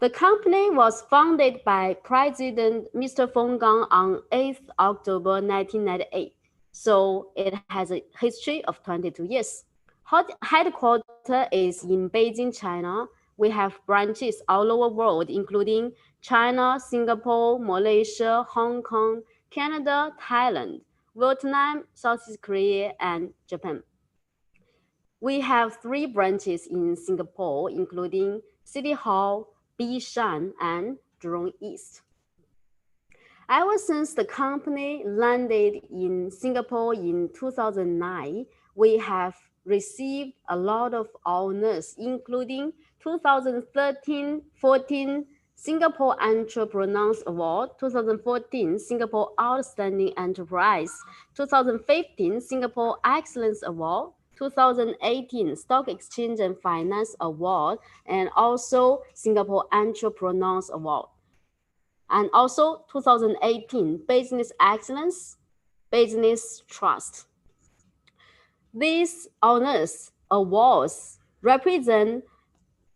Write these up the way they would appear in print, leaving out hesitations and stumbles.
The company was founded by President Mr. Feng Gang on 8th October 1998, so it has a history of 22 years. Headquarters is in Beijing, China. We have branches all over the world, including China, Singapore, Malaysia, Hong Kong, Canada, Thailand, Vietnam, Southeast Korea, and Japan. We have 3 branches in Singapore, including City Hall, Bishan, and Jurong East. Ever since the company landed in Singapore in 2009, we have received a lot of honors, including 2013-14 Singapore Entrepreneurs Award, 2014 Singapore Outstanding Enterprise, 2015 Singapore Excellence Award, 2018 Stock Exchange and Finance Award, and also Singapore Entrepreneurs Award. And also 2018 Business Excellence, Business Trust. These honors, awards represent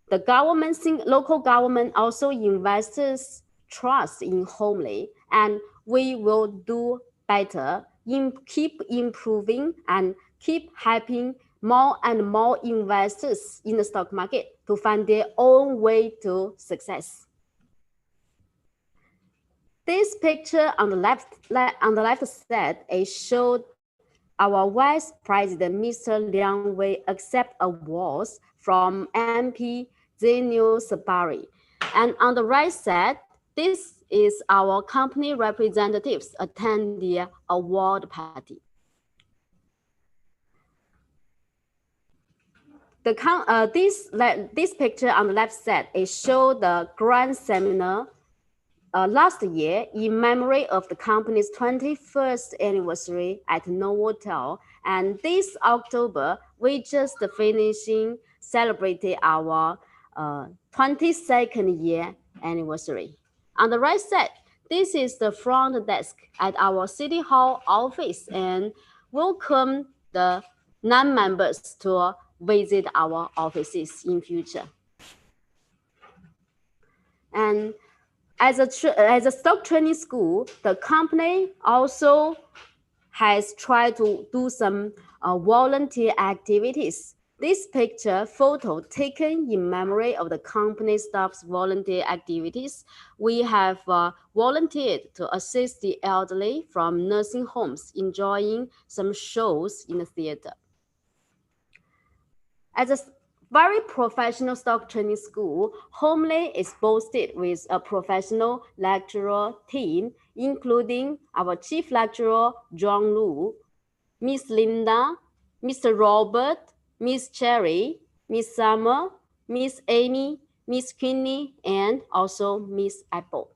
the government, local government, also investors' trust in Homeland, and we will do better, keep improving, and keep helping more and more investors in the stock market to find their own way to success. This picture on the left side is showed our Vice President, Mr. Liang Wei, accept awards from MP Zenu Sabari. And on the right side, this is our company representatives attend the award party. This picture on the left side is show the grand seminar last year in memory of the company's 21st anniversary at Novotel. And this October, we just finishing celebrated our 22nd year anniversary. On the right side, this is the front desk at our City Hall office, and welcome the non-members to visit our offices in future. And as a stock training school, the company also has tried to do some volunteer activities. This picture photo taken in memory of the company staff's volunteer activities. We have volunteered to assist the elderly from nursing homes enjoying some shows in the theater. As a very professional stock training school, Homeland is boasted with a professional lecturer team, including our chief lecturer, John Lu, Miss Linda, Mr. Robert, Miss Cherry, Miss Summer, Miss Amy, Miss Queenie, and also Miss Apple.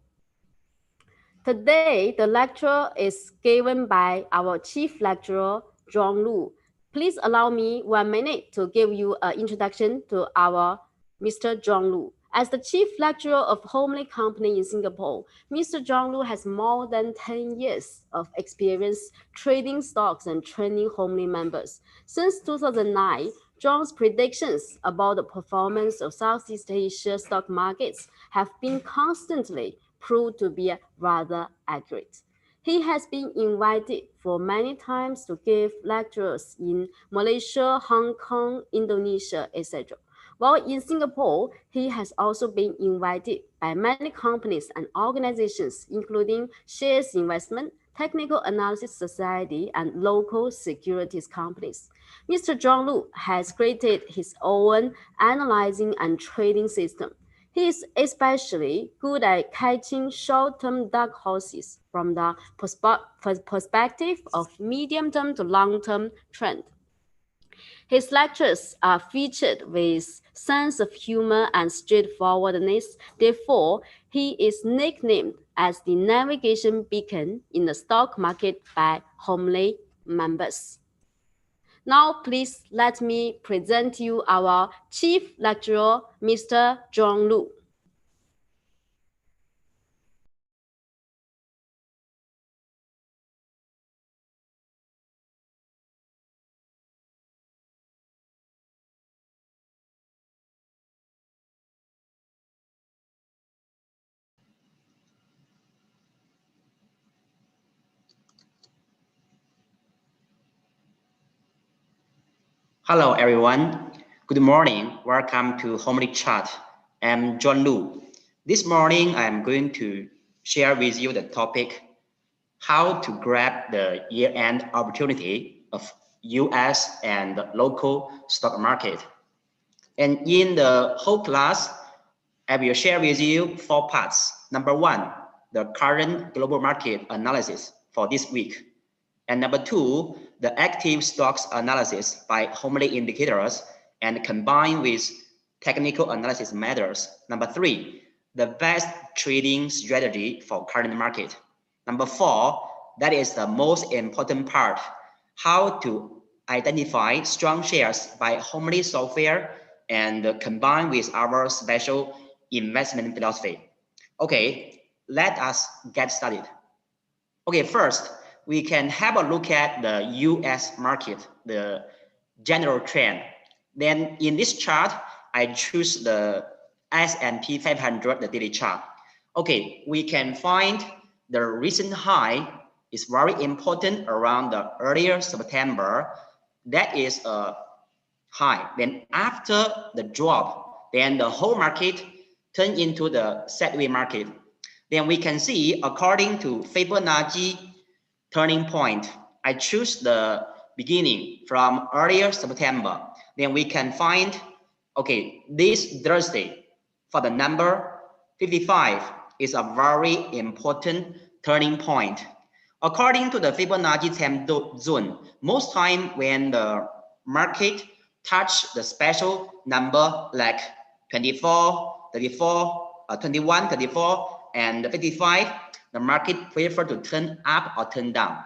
Today, the lecture is given by our chief lecturer, John Lu. Please allow me 1 minute to give you an introduction to our Mr. John Lu. As the chief lecturer of Homeland Company in Singapore, Mr. John Lu has more than 10 years of experience trading stocks and training Homeland members. Since 2009, John's predictions about the performance of Southeast Asia stock markets have been constantly proved to be rather accurate. He has been invited for many times to give lectures in Malaysia, Hong Kong, Indonesia, etc. While in Singapore, he has also been invited by many companies and organizations, including Shares Investment, Technical Analysis Society, and local securities companies. Mr. John Lu has created his own analyzing and trading system. He is especially good at catching short-term dark horses from the perspective of medium-term to long-term trend. His lectures are featured with sense of humor and straightforwardness. Therefore, he is nicknamed as the navigation beacon in the stock market by Homeland members. Now, please let me present you our chief lecturer, Mr. John Lu. Hello, everyone. Good morning. Welcome to Homeland Chat. I'm John Lu. This morning, I'm going to share with you the topic, how to grab the year-end opportunity of US and local stock market. And in the whole class, I will share with you 4 parts. Number 1, the current global market analysis for this week. And number 2, the active stocks analysis by Homeland indicators and combined with technical analysis methods. Number 3, the best trading strategy for current market. Number 4, that is the most important part, how to identify strong shares by Homeland software and combine with our special investment philosophy. Okay, let us get started. Okay, first, we can have a look at the US market, the general trend. Then in this chart, I choose the S&P 500, the daily chart. Okay, we can find the recent high is very important around the earlier September. That is a high. Then after the drop, then the whole market turned into the sideways market. Then we can see, according to Fibonacci turning point, I choose the beginning from earlier September. Then we can find, okay, this Thursday for the number 55 is a very important turning point. According to the Fibonacci time zone, most time when the market touch the special number like 24, 34, 21, 34, and 55, the market prefer to turn up or turn down.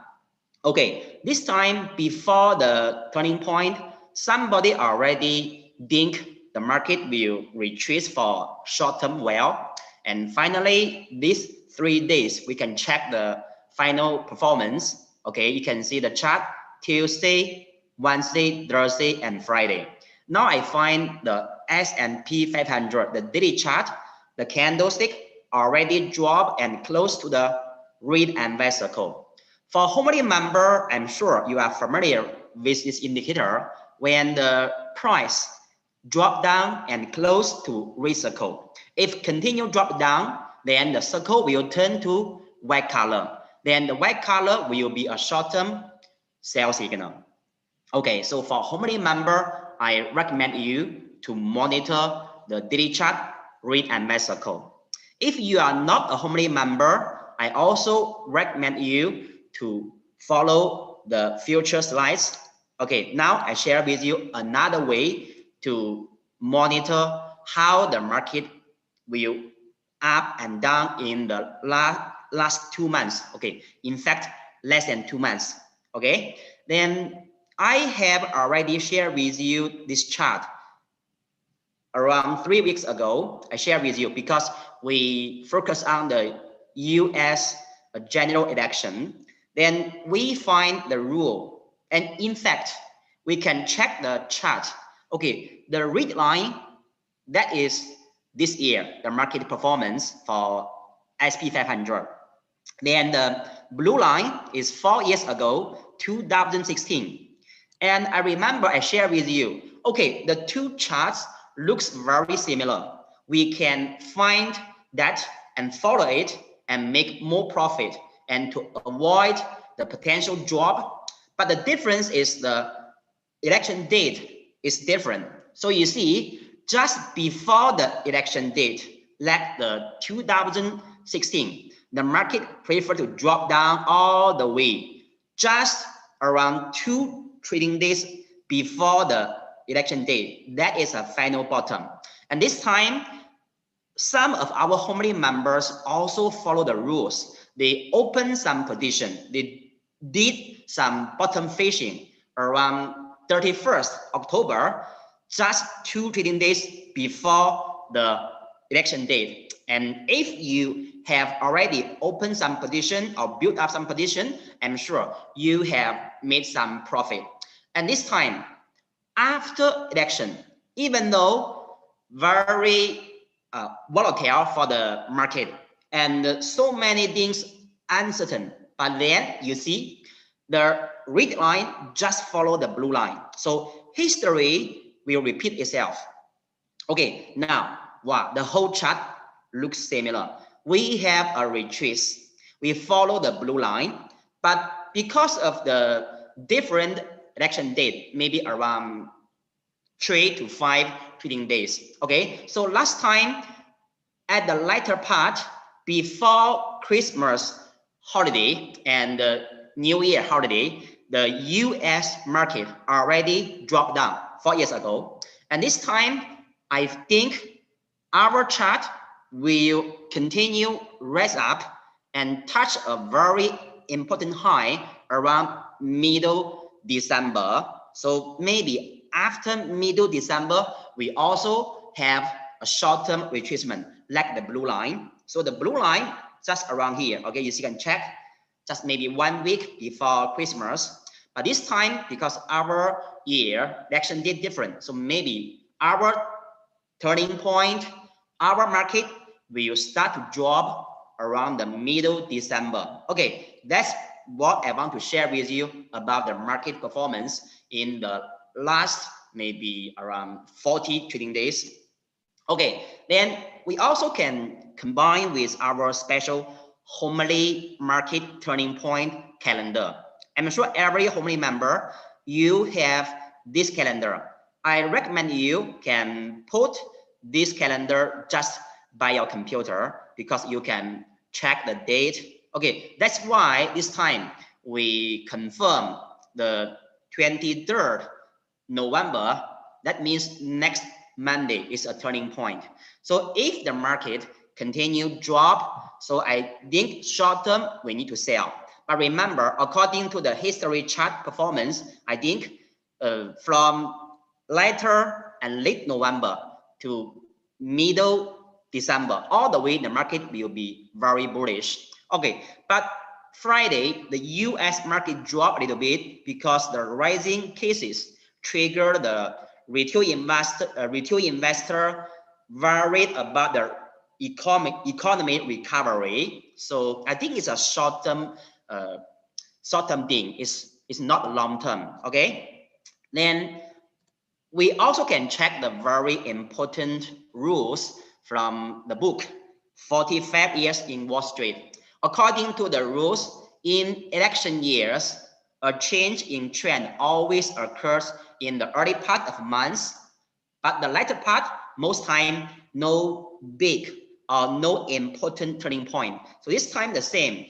Okay, this time before the turning point, somebody already think the market will retreat for short-term well. And finally, these 3 days, we can check the final performance. Okay, you can see the chart Tuesday, Wednesday, Thursday, and Friday. Now I find the S&P 500, the daily chart, the candlestick already dropped and close to the red and white circle. For Homeland member, I'm sure you are familiar with this indicator. When the price drop down and close to red circle, if continue drop down, then the circle will turn to white color. Then the white color will be a short-term sell signal. Okay, so for Homeland member, I recommend you to monitor the daily chart, red and white circle. If you are not a Homeland member, I also recommend you to follow the future slides. Okay, now I share with you another way to monitor how the market will up and down in the last 2 months. Okay, in fact, less than 2 months. Okay, then I have already shared with you this chart around 3 weeks ago. I shared with you because we focus on the US general election. Then we find the rule, and in fact, we can check the chart. Okay, the red line, that is this year, the market performance for SP 500. Then the blue line is 4 years ago, 2016. And I remember I shared with you, okay, the two charts looks very similar. We can find that and follow it and make more profit and to avoid the potential drop. But the difference is the election date is different. So you see, just before the election date, like the 2016, the market preferred to drop down all the way, just around 2 trading days before the election date. That is a final bottom. And this time, some of our Homeland members also follow the rules. They open some position. They did some bottom fishing around 31st October, just 2 trading days before the election date. And if you have already opened some position or built up some position, I'm sure you have made some profit. And this time, after election, even though very volatile for the market and so many things uncertain, but then you see the red line just follow the blue line. So history will repeat itself. Okay, now wow, the whole chart looks similar. We have a retrace. We follow the blue line, but because of the different election date, maybe around 3 to 5 trading days. Okay, so last time at the latter part before Christmas holiday and the New Year holiday, the US market already dropped down 4 years ago. And this time, I think our chart will continue rise up and touch a very important high around middle December. So maybe after middle December, we also have a short-term retracement like the blue line. So the blue line just around here, okay, you can check just maybe 1 week before Christmas. But this time, because our year election date different, so maybe our turning point, our market will start to drop around the middle December. Okay, that's what I want to share with you about the market performance in the last maybe around 40 trading days. Okay, then we also can combine with our special Homeland market turning point calendar. I'm sure every Homeland member, you have this calendar. I recommend you can put this calendar just by your computer because you can check the date. Okay, that's why this time we confirm the 23rd November. That means next Monday is a turning point. So if the market continue drop, so I think short term we need to sell. But remember, according to the history chart performance, I think from later and late November to middle December, all the way the market will be very bullish. Okay, but Friday, the US market dropped a little bit because the rising cases trigger the retail investor worried about the economic recovery. So I think it's a short-term thing. It's not long-term. Okay. Then we also can check the very important rules from the book 45 Years in Wall Street. According to the rules, in election years, a change in trend always occurs in the early part of months, but the latter part, most time, no big or no important turning point. So this time the same.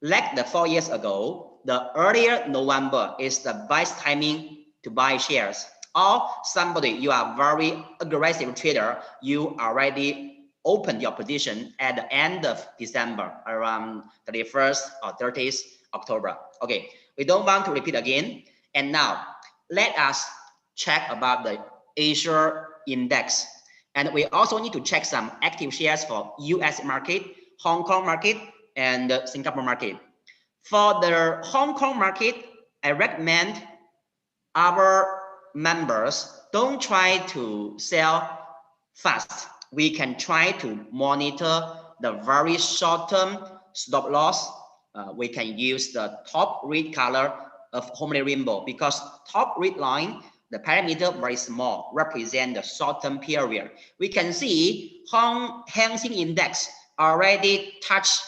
Like the 4 years ago, the earlier November is the best timing to buy shares. Or somebody, you are very aggressive trader, you already open your position at the end of December, around 31st or 30th October. Okay, we don't want to repeat again. And now, let us check about the Asia index. And we also need to check some active shares for US market, Hong Kong market, and the Singapore market. For the Hong Kong market, I recommend our members don't try to sell fast. We can try to monitor the very short-term stop loss. We can use the top red color of Homeland rainbow because top red line, the parameter very small, represent the short-term period. We can see Hang Seng Index already touched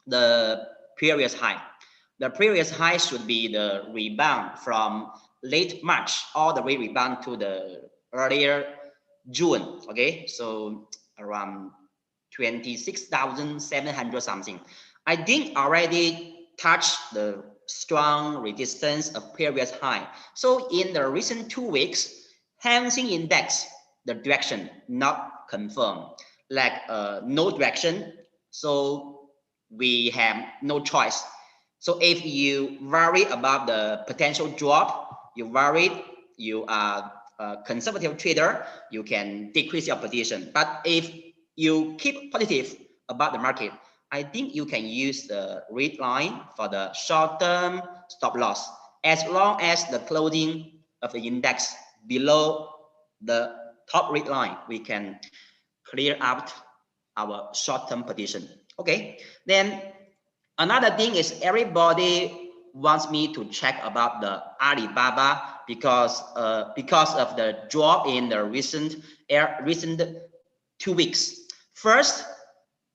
the previous high. The previous high should be the rebound from late March all the way rebound to the earlier June. Okay, so around 26,700 something. I think already touched the strong resistance of previous high. So in the recent 2 weeks, Hang Seng Index, the direction not confirmed, like no direction. So we have no choice. So if you worry about the potential drop, you worried, you are a conservative trader, you can decrease your position. But if you keep positive about the market, I think you can use the red line for the short-term stop loss. As long as the closing of the index below the top red line, we can clear out our short-term position. Okay, then another thing is everybody wants me to check about the Alibaba because of the drop in the recent 2 weeks. First,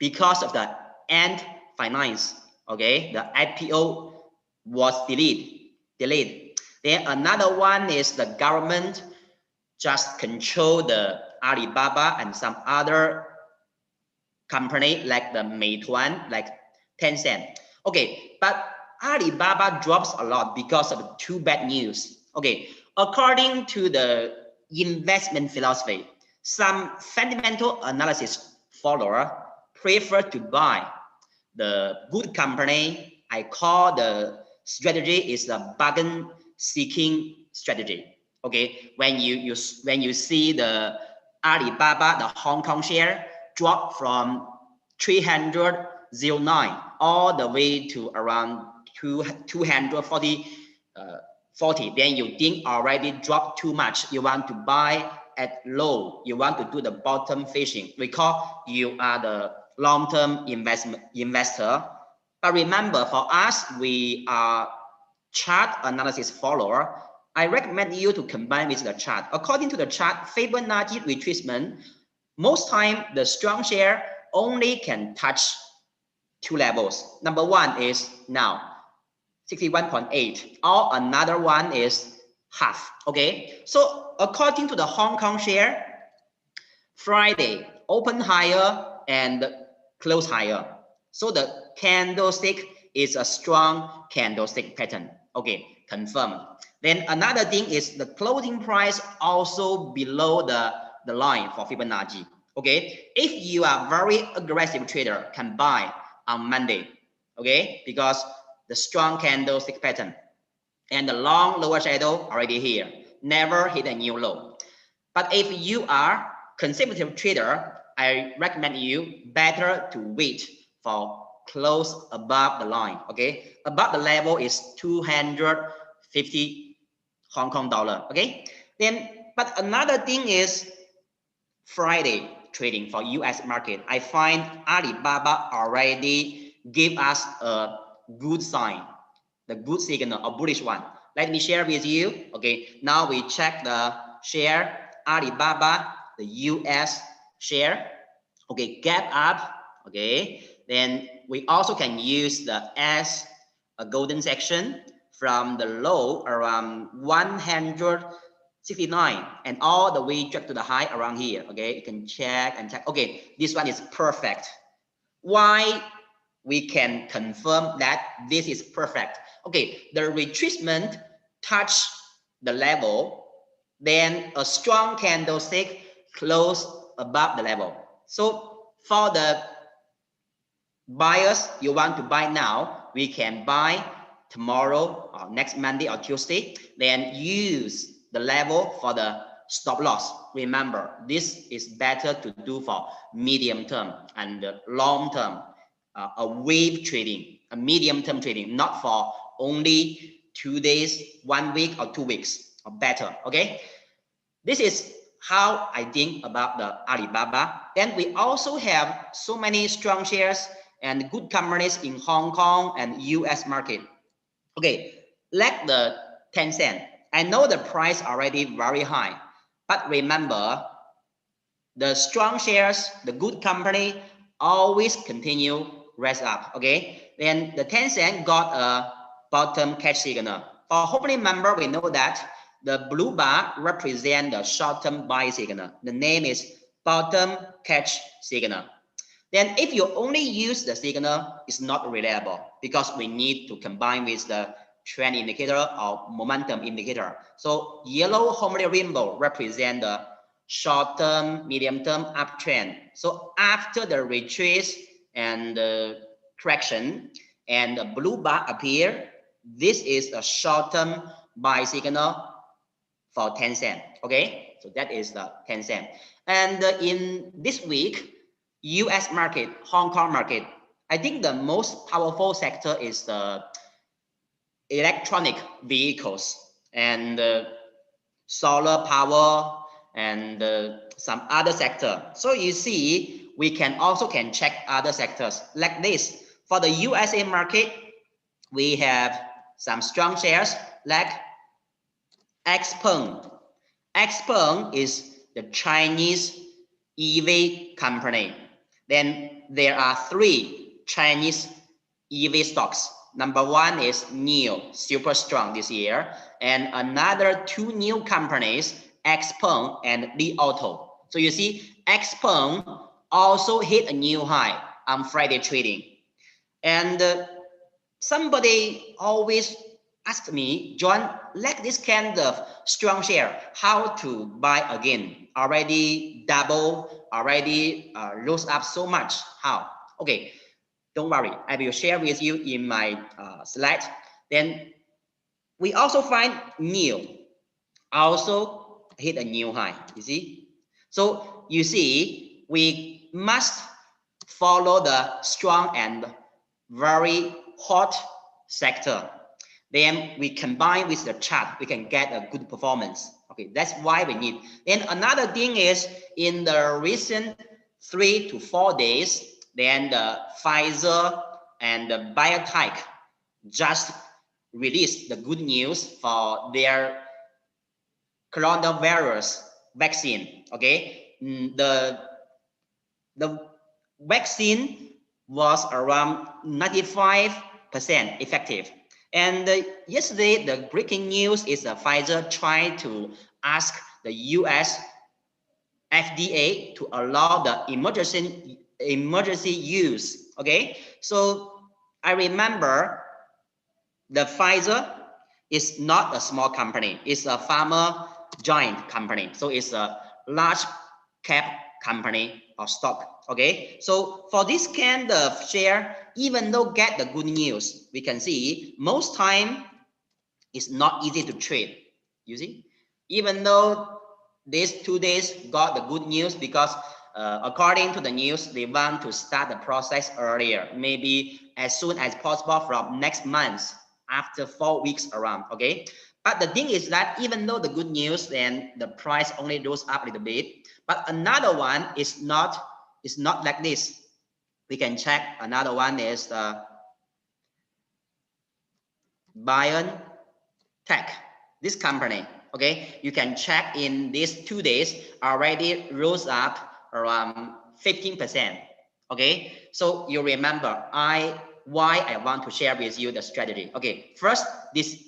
because of the Ant Finance, okay, the IPO was delayed. Then another one is the government just control the Alibaba and some other company like the Meituan, like Tencent. Okay, but Alibaba drops a lot because of two bad news. Okay, according to the investment philosophy, some fundamental analysis follower prefer to buy the good company. I call the strategy is a bargain seeking strategy. Okay, when you see the Alibaba, the Hong Kong share drop from 309 all the way to around 240, then you think already dropped too much. You want to buy at low. You want to do the bottom fishing. Because you are the long-term investor. But remember, for us, we are chart analysis follower. I recommend you to combine with the chart. According to the chart, Fibonacci retracement, most time the strong share only can touch two levels. Number one is now 61.8, or another one is half. Okay, so according to the Hong Kong share, Friday open higher and close higher. So the candlestick is a strong candlestick pattern. Okay, confirm. Then another thing is the closing price also below the line for Fibonacci. Okay, if you are very aggressive trader, can buy on Monday. Okay, because the strong candlestick pattern and the long lower shadow already here, never hit a new low. But if you are conservative trader, I recommend you better to wait for close above the line. Okay, above the level is 250 Hong Kong dollar. Okay, then but another thing is Friday trading for US market. I find Alibaba already give us a good sign, the good signal, a bullish one. Let me share with you. Okay, now we check the share Alibaba, the US share. Okay, gap up. Okay, then we also can use the S a golden section from the low around 169 and all the way back to the high around here. Okay, you can check and check. Okay, this one is perfect. Why we can confirm that this is perfect? Okay, the retracement touch the level, then a strong candlestick close above the level. So for the buyers, you want to buy now, we can buy tomorrow or next Monday or Tuesday, then use the level for the stop loss. Remember, this is better to do for medium term and long term, a wave trading, a medium term trading, not for only 2 days, 1 week or 2 weeks, or better. Okay, this is how I think about the Alibaba. Then we also have so many strong shares and good companies in Hong Kong and US market. Okay, like the Tencent. I know the price already very high, but remember, the strong shares, the good company, always continue rise up. Okay, then the Tencent got a bottom catch signal. For Homeland member, we know that the blue bar represents the short-term buy signal. The name is bottom catch signal. Then if you only use the signal, it's not reliable because we need to combine with the trend indicator or momentum indicator. So yellow Homeland rainbow represent the short-term, medium-term uptrend. So after the retrace and the correction and the blue bar appear, this is a short-term buy signal for Tencent. Okay, so that is the Tencent. And in this week, US market, Hong Kong market, I think the most powerful sector is the electronic vehicles and solar power and some other sector. So you see, we can also check other sectors like this. For the USA market, we have some strong shares like Xpeng. Xpeng is the Chinese EV company. Then there are 3 Chinese EV stocks. Number 1 is NIO, super strong this year, and another 2 new companies, Xpeng and Li Auto. So you see, Xpeng also hit a new high on Friday trading. And somebody always asked me, John, like this kind of strong share, how to buy again? Already double, already rose up so much. How? Okay, don't worry. I will share with you in my slide. Then we also find NIO also hit a new high. You see? So you see, we must follow the strong and very hot sector. Then we combine with the chart, we can get a good performance. Okay, that's why we need. Then another thing is in the recent 3 to 4 days, then the Pfizer and the Bayern Tech just released the good news for their coronavirus vaccine. Okay, the vaccine was around 95% effective. And yesterday, the breaking news is Pfizer trying to ask the US FDA to allow the emergency use. Okay, so I remember the Pfizer is not a small company; it's a pharma giant company. So it's a large cap company or stock. Okay, so for this kind of share, even though get the good news, we can see most time it's not easy to trade. You see, even though these 2 days got the good news because according to the news, they want to start the process earlier, maybe as soon as possible from next month after 4 weeks around. Okay, but the thing is that even though the good news, then the price only goes up a little bit. But another one is not like this. We can check. Another one is Bayern Tech. This company. Okay, you can check in these 2 days already rose up around 15%. Okay, so you remember why I want to share with you the strategy. Okay, first, this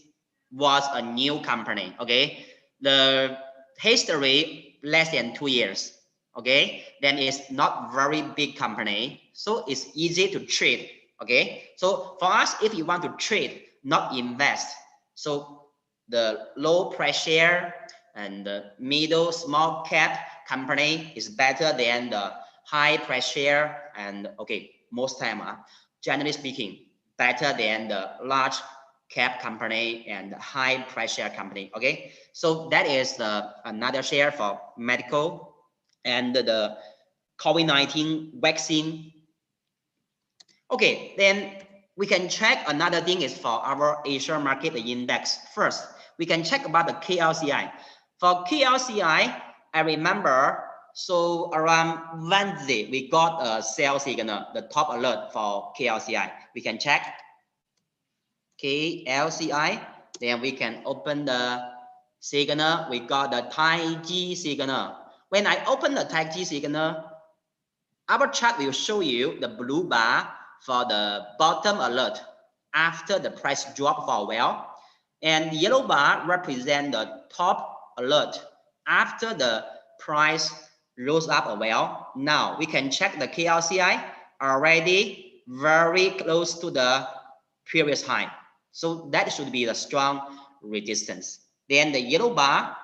was a new company. Okay, the history less than 2 years. Okay, then it's not very big company, so it's easy to trade. Okay, so for us, if you want to trade, not invest, so the low pressure and the middle small cap company is better than the high pressure and okay, most time, generally speaking, better than the large cap company and high pressure company. Okay, so that is another share for medical and the COVID-19 vaccine. Okay, then we can check another thing is for our Asia market index. First, we can check about the KLCI. For KLCI, I remember, so around Wednesday, we got a sell signal, the top alert for KLCI. We can check KLCI, then we can open the signal. We got the Taiji signal. When I open the Taiji signal, our chart will show you the blue bar for the bottom alert after the price drop for a while, and the yellow bar represent the top alert after the price rose up a while. Now we can check the KLCI already very close to the previous high, so that should be the strong resistance. Then the yellow bar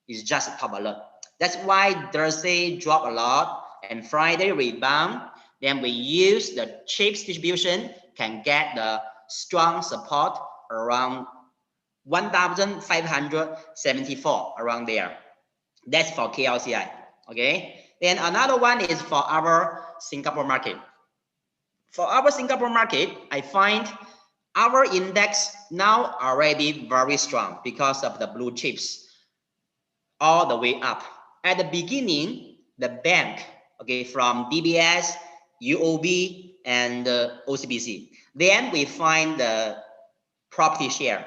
is just a top alert. That's why Thursday drop a lot and Friday rebound. Then we use the chips distribution, can get the strong support around 1,574 around there. That's for KLCI. Okay. Then another one is for our Singapore market. For our Singapore market, I find our index now already very strong because of the blue chips all the way up. At the beginning, the bank, okay, from DBS, UOB, and OCBC. Then we find the property share,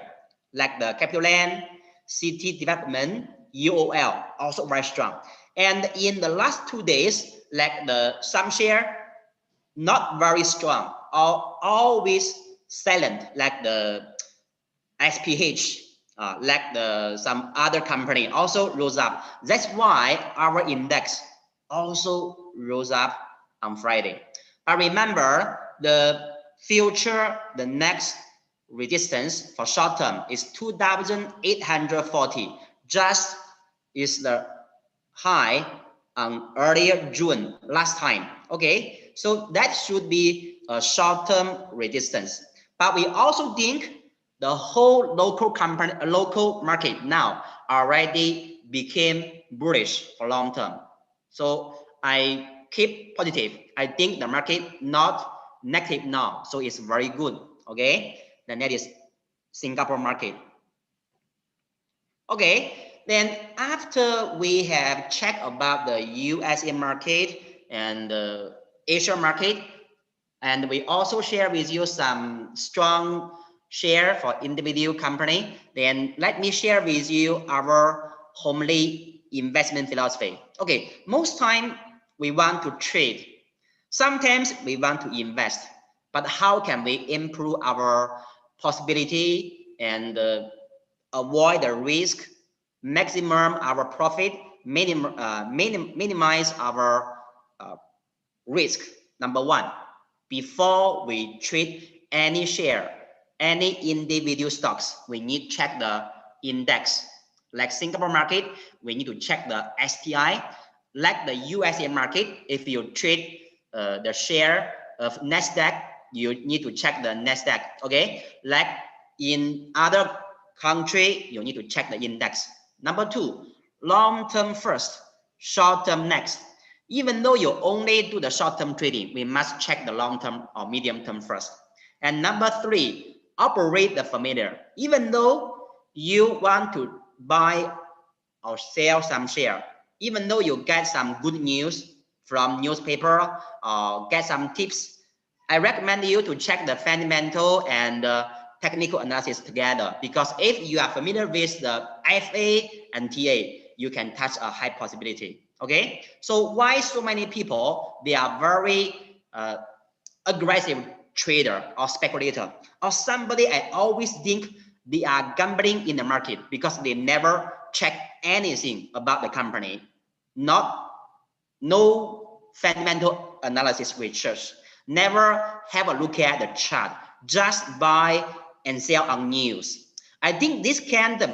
like the CapitaLand, City Development, UOL, also very strong. And in the last 2 days, like some share not very strong or always silent, like the SPH, like some other company also rose up. That's why our index also rose up on Friday. But remember, the future, the next resistance for short term is 2,840. Just is the high on earlier June last time. Okay, so that should be a short-term resistance. But we also think the whole local company, local market now already became bullish for long term. So I keep positive. I think the market not negative now, so it's very good. Okay, then that is Singapore market. Okay, then after we have checked about the USA market and the Asia market, and we also share with you some strong share for individual company, then let me share with you our homely investment philosophy. Okay, most time we want to trade. Sometimes we want to invest, but how can we improve our possibility and avoid the risk, maximum our profit, minimize our risk? Number one, before we trade any share, any individual stocks, we need to check the index. Like Singapore market, we need to check the STI. Like the USA market, if you trade the share of NASDAQ, you need to check the NASDAQ. Okay, like in other country, you need to check the index. Number two, long term first, short term next. Even though you only do the short-term trading, we must check the long-term or medium-term first. And number three, operate the familiar. Even though you want to buy or sell some share, even though you get some good news from newspaper or get some tips, I recommend you to check the fundamental and technical analysis together, because if you are familiar with the FA and TA, you can touch a high possibility. Okay, so why so many people, they are very aggressive trader or speculator, or somebody I always think they are gambling in the market because they never check anything about the company, no fundamental analysis research, never have a look at the chart, just buy and sell on news. I think this kind of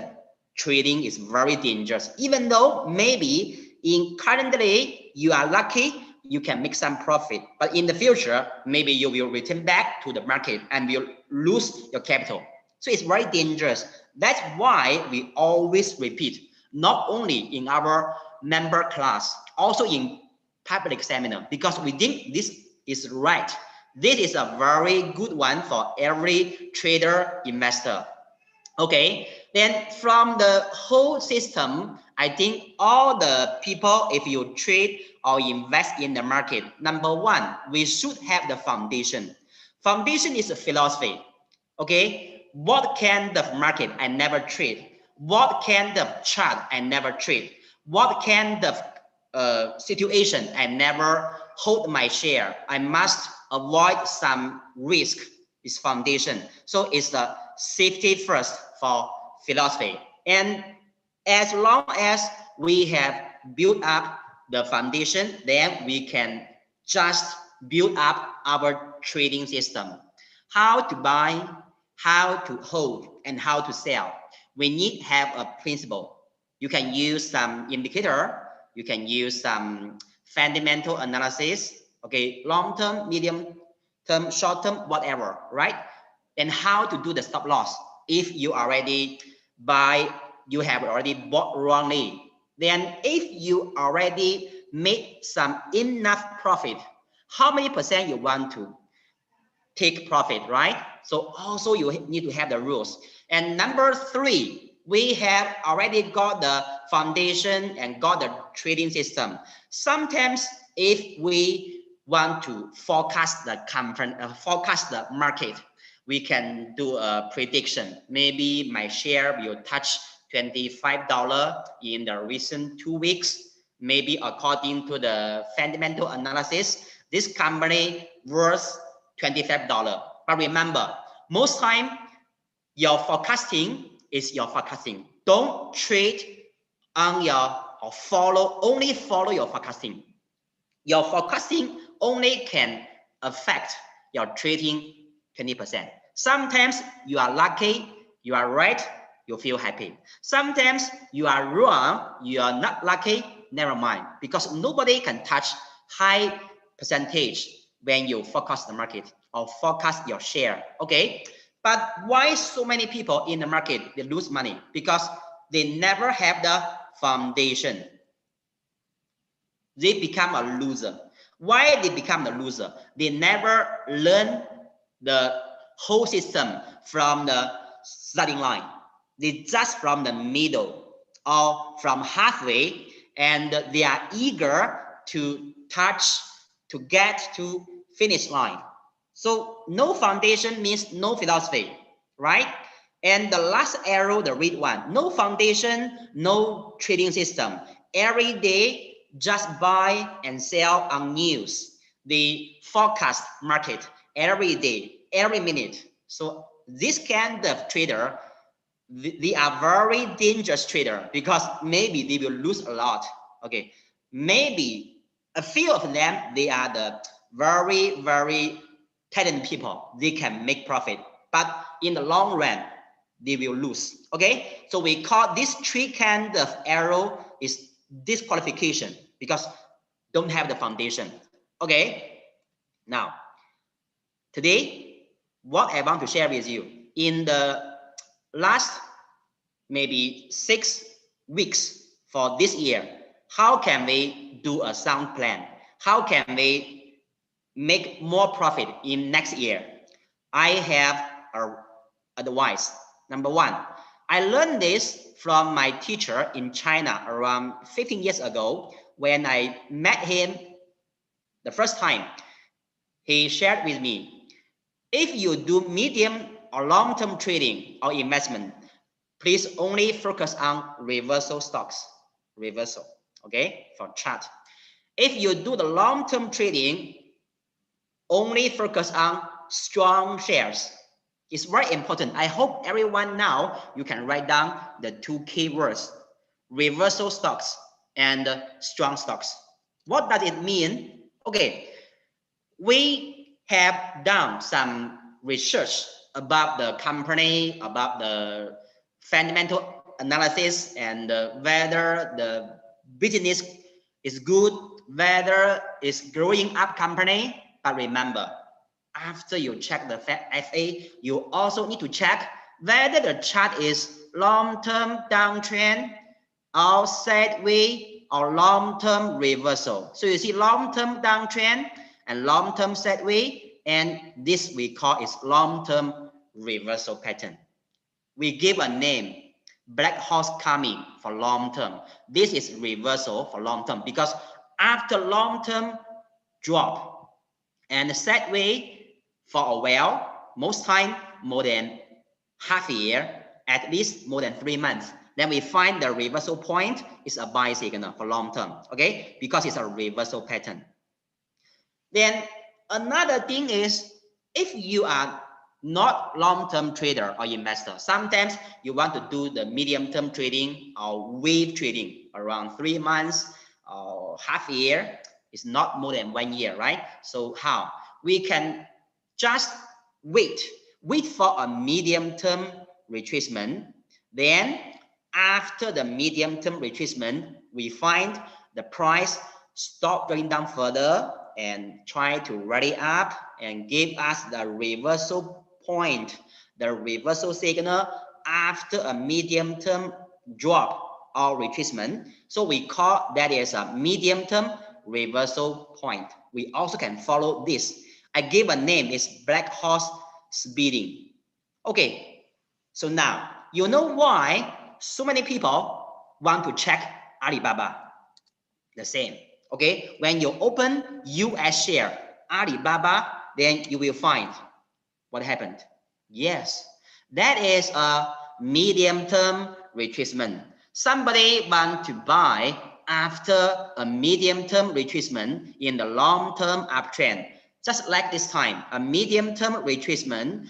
trading is very dangerous, even though maybe in currently you are lucky, you can make some profit, but in the future, maybe you will return back to the market and will lose your capital. So it's very dangerous. That's why we always repeat, not only in our member class, also in public seminar, because we think this is right. This is a very good one for every trader, investor. Okay, then from the whole system, I think all the people, if you trade or invest in the market, number one, we should have the foundation. Foundation is a philosophy. Okay, what kind of market I never trade? What kind of chart I never trade? What kind of situation I never hold my share? I must avoid some risk. Is foundation. So it's the safety first for philosophy. And as long as we have built up the foundation, then we can just build up our trading system. How to buy, how to hold, and how to sell. We need to have a principle. You can use some indicator, you can use some fundamental analysis, okay, long-term, medium-term, short-term, whatever, right? And how to do the stop loss. If you already buy, you have already bought wrongly, then if you already made some enough profit, how many percent you want to take profit, right? So also you need to have the rules. And number three, we have already got the foundation and got the trading system. Sometimes if we want to forecast the company, forecast the market, we can do a prediction. Maybe my share will touch $25 in the recent 2 weeks. Maybe according to the fundamental analysis, this company worth $25. But remember, most time your forecasting is your forecasting. Don't trade on your or only follow your forecasting. Your forecasting only can affect your trading 20%. Sometimes you are lucky, you are right, you feel happy. Sometimes you are wrong, you are not lucky, never mind, because nobody can touch high percentage when you forecast the market or forecast your share. Okay, but why so many people in the market they lose money? Because they never have the foundation. They become a loser. Why they become a loser? They never learn the whole system from the starting line. They just from the middle or from halfway, and they are eager to touch, to get to finish line. So no foundation means no philosophy, right? And the last arrow, the red one, no foundation, no trading system. Every day, just buy and sell on news. The forecast market every day, every minute. So this kind of trader, they are very dangerous trader because maybe they will lose a lot. Okay, maybe a few of them, they are the very, very talented people. They can make profit, but in the long run, they will lose. Okay, so we call this three kind of arrow is disqualification because don't have the foundation. Okay, now today what I want to share with you in the last maybe 6 weeks for this year, how can we do a sound plan? How can we make more profit in next year? I have a advice. Number one, I learned this from my teacher in China around 15 years ago. When I met him the first time, he shared with me, if you do medium or long-term trading or investment, please only focus on reversal stocks, reversal, okay, for chart. If you do the long-term trading, only focus on strong shares. It's very important. I hope everyone now, you can write down the two keywords, reversal stocks and strong stocks. What does it mean? Okay, we have done some research about the company, about the fundamental analysis, and whether the business is good, whether it's growing up company. But remember, after you check the FA, you also need to check whether the chart is long-term downtrend or sideways or long-term reversal. So you see long-term downtrend and long-term sideways, and this we call is long-term reversal pattern. We give a name, black horse coming for long-term. This is reversal for long-term because after long-term drop and sideways for a while, most time more than half a year, at least more than 3 months, then we find the reversal point is a buy signal for long term, okay, because it's a reversal pattern. Then another thing is, if you are not long-term trader or investor, sometimes you want to do the medium-term trading or wave trading around 3 months or half a year. It's not more than 1 year, right? So how? We can just wait for a medium-term retracement. Then after the medium-term retracement, we find the price stop going down further and try to rally up and give us the reversal point, the reversal signal after a medium-term drop or retracement. So we call that as a medium-term reversal point. We also can follow this. I give a name, is black horse speeding. Okay, so now you know why so many people want to check Alibaba. The same. Okay, when you open US share Alibaba, then you will find what happened. Yes, that is a medium-term retracement. Somebody want to buy after a medium-term retracement in the long-term uptrend. Just like this time, a medium-term retracement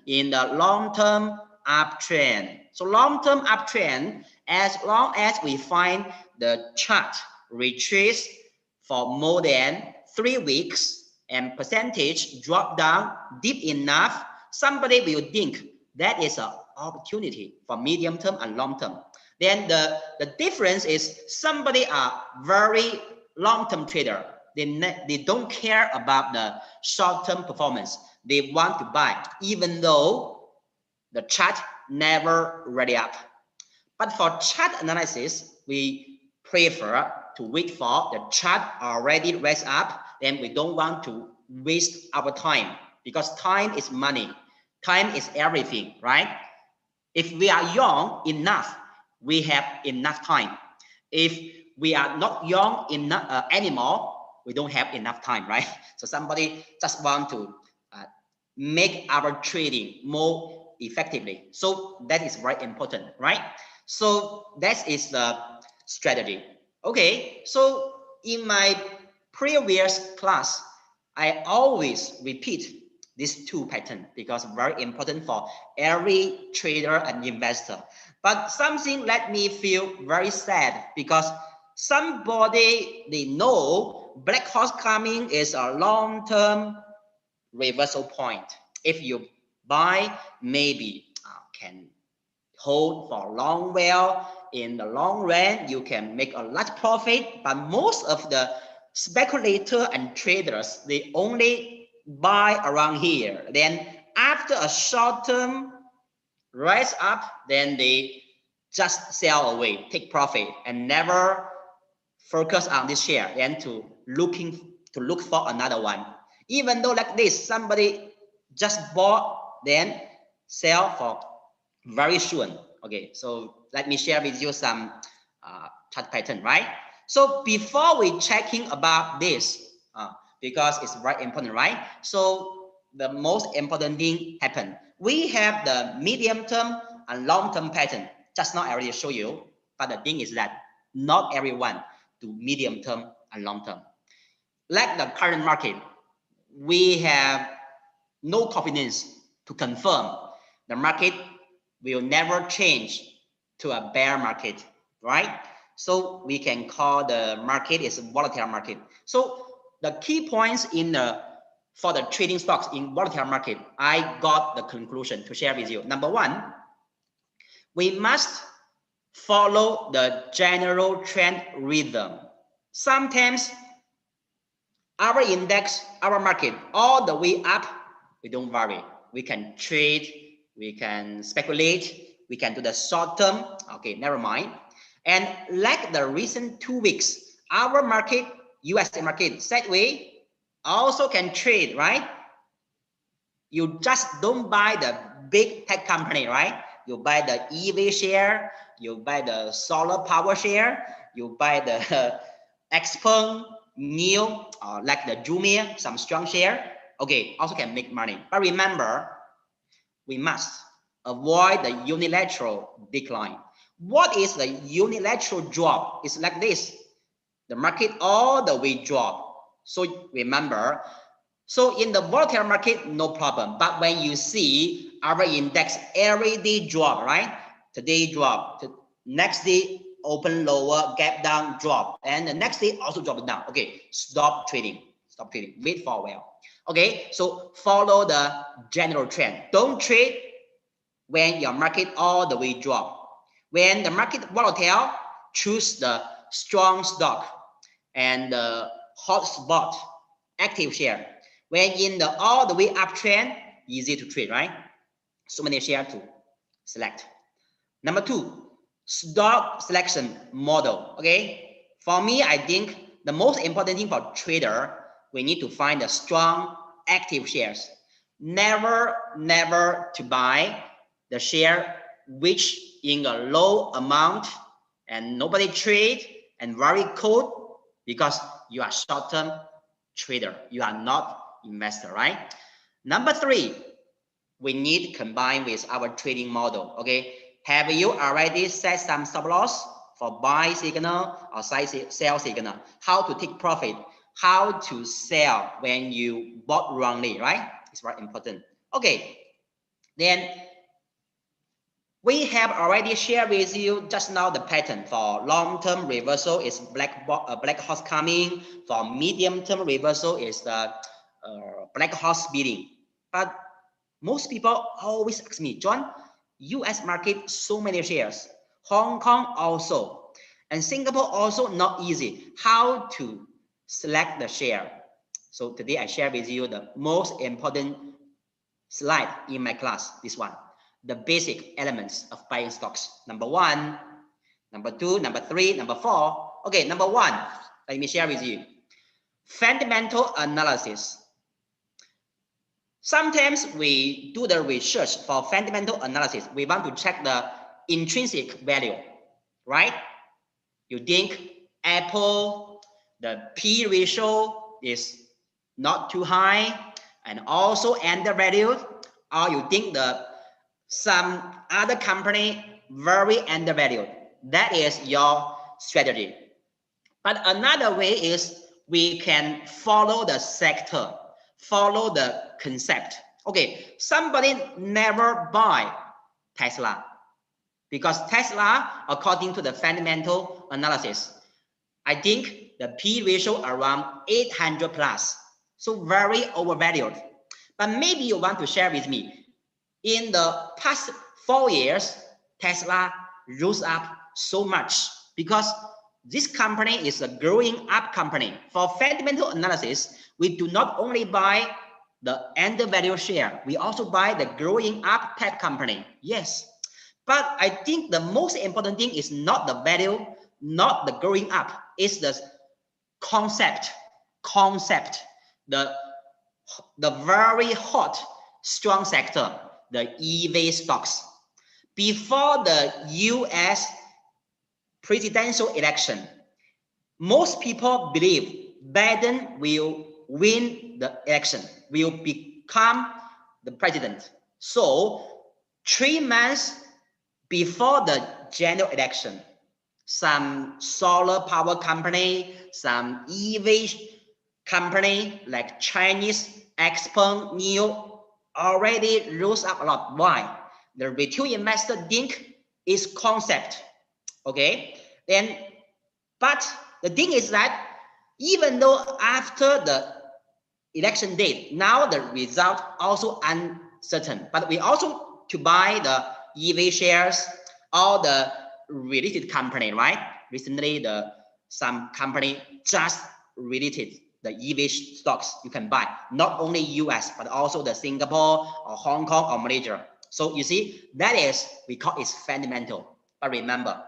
in the long-term uptrend. So long-term uptrend, as long as we find the chart retrace for more than 3 weeks and percentage drop down deep enough, somebody will think that is an opportunity for medium term and long term. Then the difference is somebody are very long-term trader. They don't care about the short-term performance. They want to buy even though the chart never ready up. But for chart analysis, we prefer to wait for the chart already raised up. Then we don't want to waste our time because time is money. Time is everything, right? If we are young enough, we have enough time. If we are not young enough anymore, we don't have enough time, right? So somebody just want to make our trading more effectively. So that is very important, right? So that is the strategy. Okay, so in my previous class, I always repeat these two patterns because very important for every trader and investor. But something let me feel very sad because somebody they know black horse coming is a long-term reversal point. If you buy, maybe can hold for long while. In the long run, you can make a large profit. But most of the speculators and traders, they only buy around here. Then after a short term rise up, then they just sell away, take profit, and never focus on this share and to look for another one. Even though like this, somebody just bought, then sell for very soon. Okay, so let me share with you some chart pattern, right? So before we checking about this, because it's very important, right? So the most important thing happened. We have the medium term and long term pattern. Just now I already show you, but the thing is that not everyone do medium term and long term. Like the current market, we have no confidence to confirm the market will never change to a bear market, right? So we can call the market is a volatile market. So the key points in for the trading stocks in volatile market, I got the conclusion to share with you. Number one, we must follow the general trend rhythm. Sometimes our index, our market, all the way up, we don't worry. We can trade, we can speculate, we can do the short term. Okay, never mind. And like the recent 2 weeks, our market, USA market, sideways, also can trade, right? You just don't buy the big tech company, right? You buy the EV share, you buy the solar power share, you buy the Xpeng, New, like the Jumia, some strong share. Okay, also can make money. But remember, we must avoid the unilateral decline. What is the unilateral drop? It's like this. The market all the way drop. So remember, so in the volatile market, no problem. But when you see our index every day drop, right? Today drop, next day open lower, gap down, drop, and the next day also drop down. Okay, stop trading, wait for a while. Okay, so follow the general trend. Don't trade when your market all the way drop. When the market volatile, choose the strong stock and the hot spot active share. When in the all the way uptrend, easy to trade, right? So many shares to select. Number two, stock selection model. Okay, for me, I think the most important thing for trader, we need to find the strong active shares. Never to buy the share which in a low amount and nobody trade and very cold because you are short-term trader. You are not investor, right? Number three, we need to combine with our trading model. Okay, Have you already set some stop loss for buy signal or sell signal? How to take profit? How to sell when you bought wrongly, right? It's very important. Okay, then we have already shared with you just now the pattern. For long-term reversal is black horse coming. For medium-term reversal is the black horse beating. But most people always ask me, John, US market so many shares, Hong Kong also, and Singapore also not easy. How to select the share? So today I share with you the most important slide in my class, this one. The basic elements of buying stocks. Number 1, number 2, number 3, number 4. Okay, number 1, let me share with you. Fundamental analysis. Sometimes we do the research for fundamental analysis. We want to check the intrinsic value, right? You think Apple, the P ratio is not too high and also undervalued, or you think some other company very undervalued. That is your strategy. But another way is we can follow the sector, follow the concept. Okay, somebody never buy Tesla because Tesla, according to the fundamental analysis, I think the P ratio around 800 plus, so very overvalued. But maybe you want to share with me, in the past 4 years, Tesla rose up so much because this company is a growing up company. For fundamental analysis, we do not only buy the undervalued share, we also buy the growing up type company. Yes, but I think the most important thing is not the value, not the growing up, it's the concept, the very hot, strong sector, the EV stocks. Before the US presidential election, most people believe Biden will win the election, will become the president. So 3 months before the general election, some solar power company, some EV company like Chinese Xpeng, NIO already rose up a lot. Why? The retail investor think it's concept. Okay, then, but the thing is that even though after the election date, now the result also uncertain, but we also to buy the EV shares, all the related company, right? Recently, some company just related the EV stocks you can buy, not only US, but also the Singapore or Hong Kong or Malaysia. So you see, that is, we call it fundamental. But remember,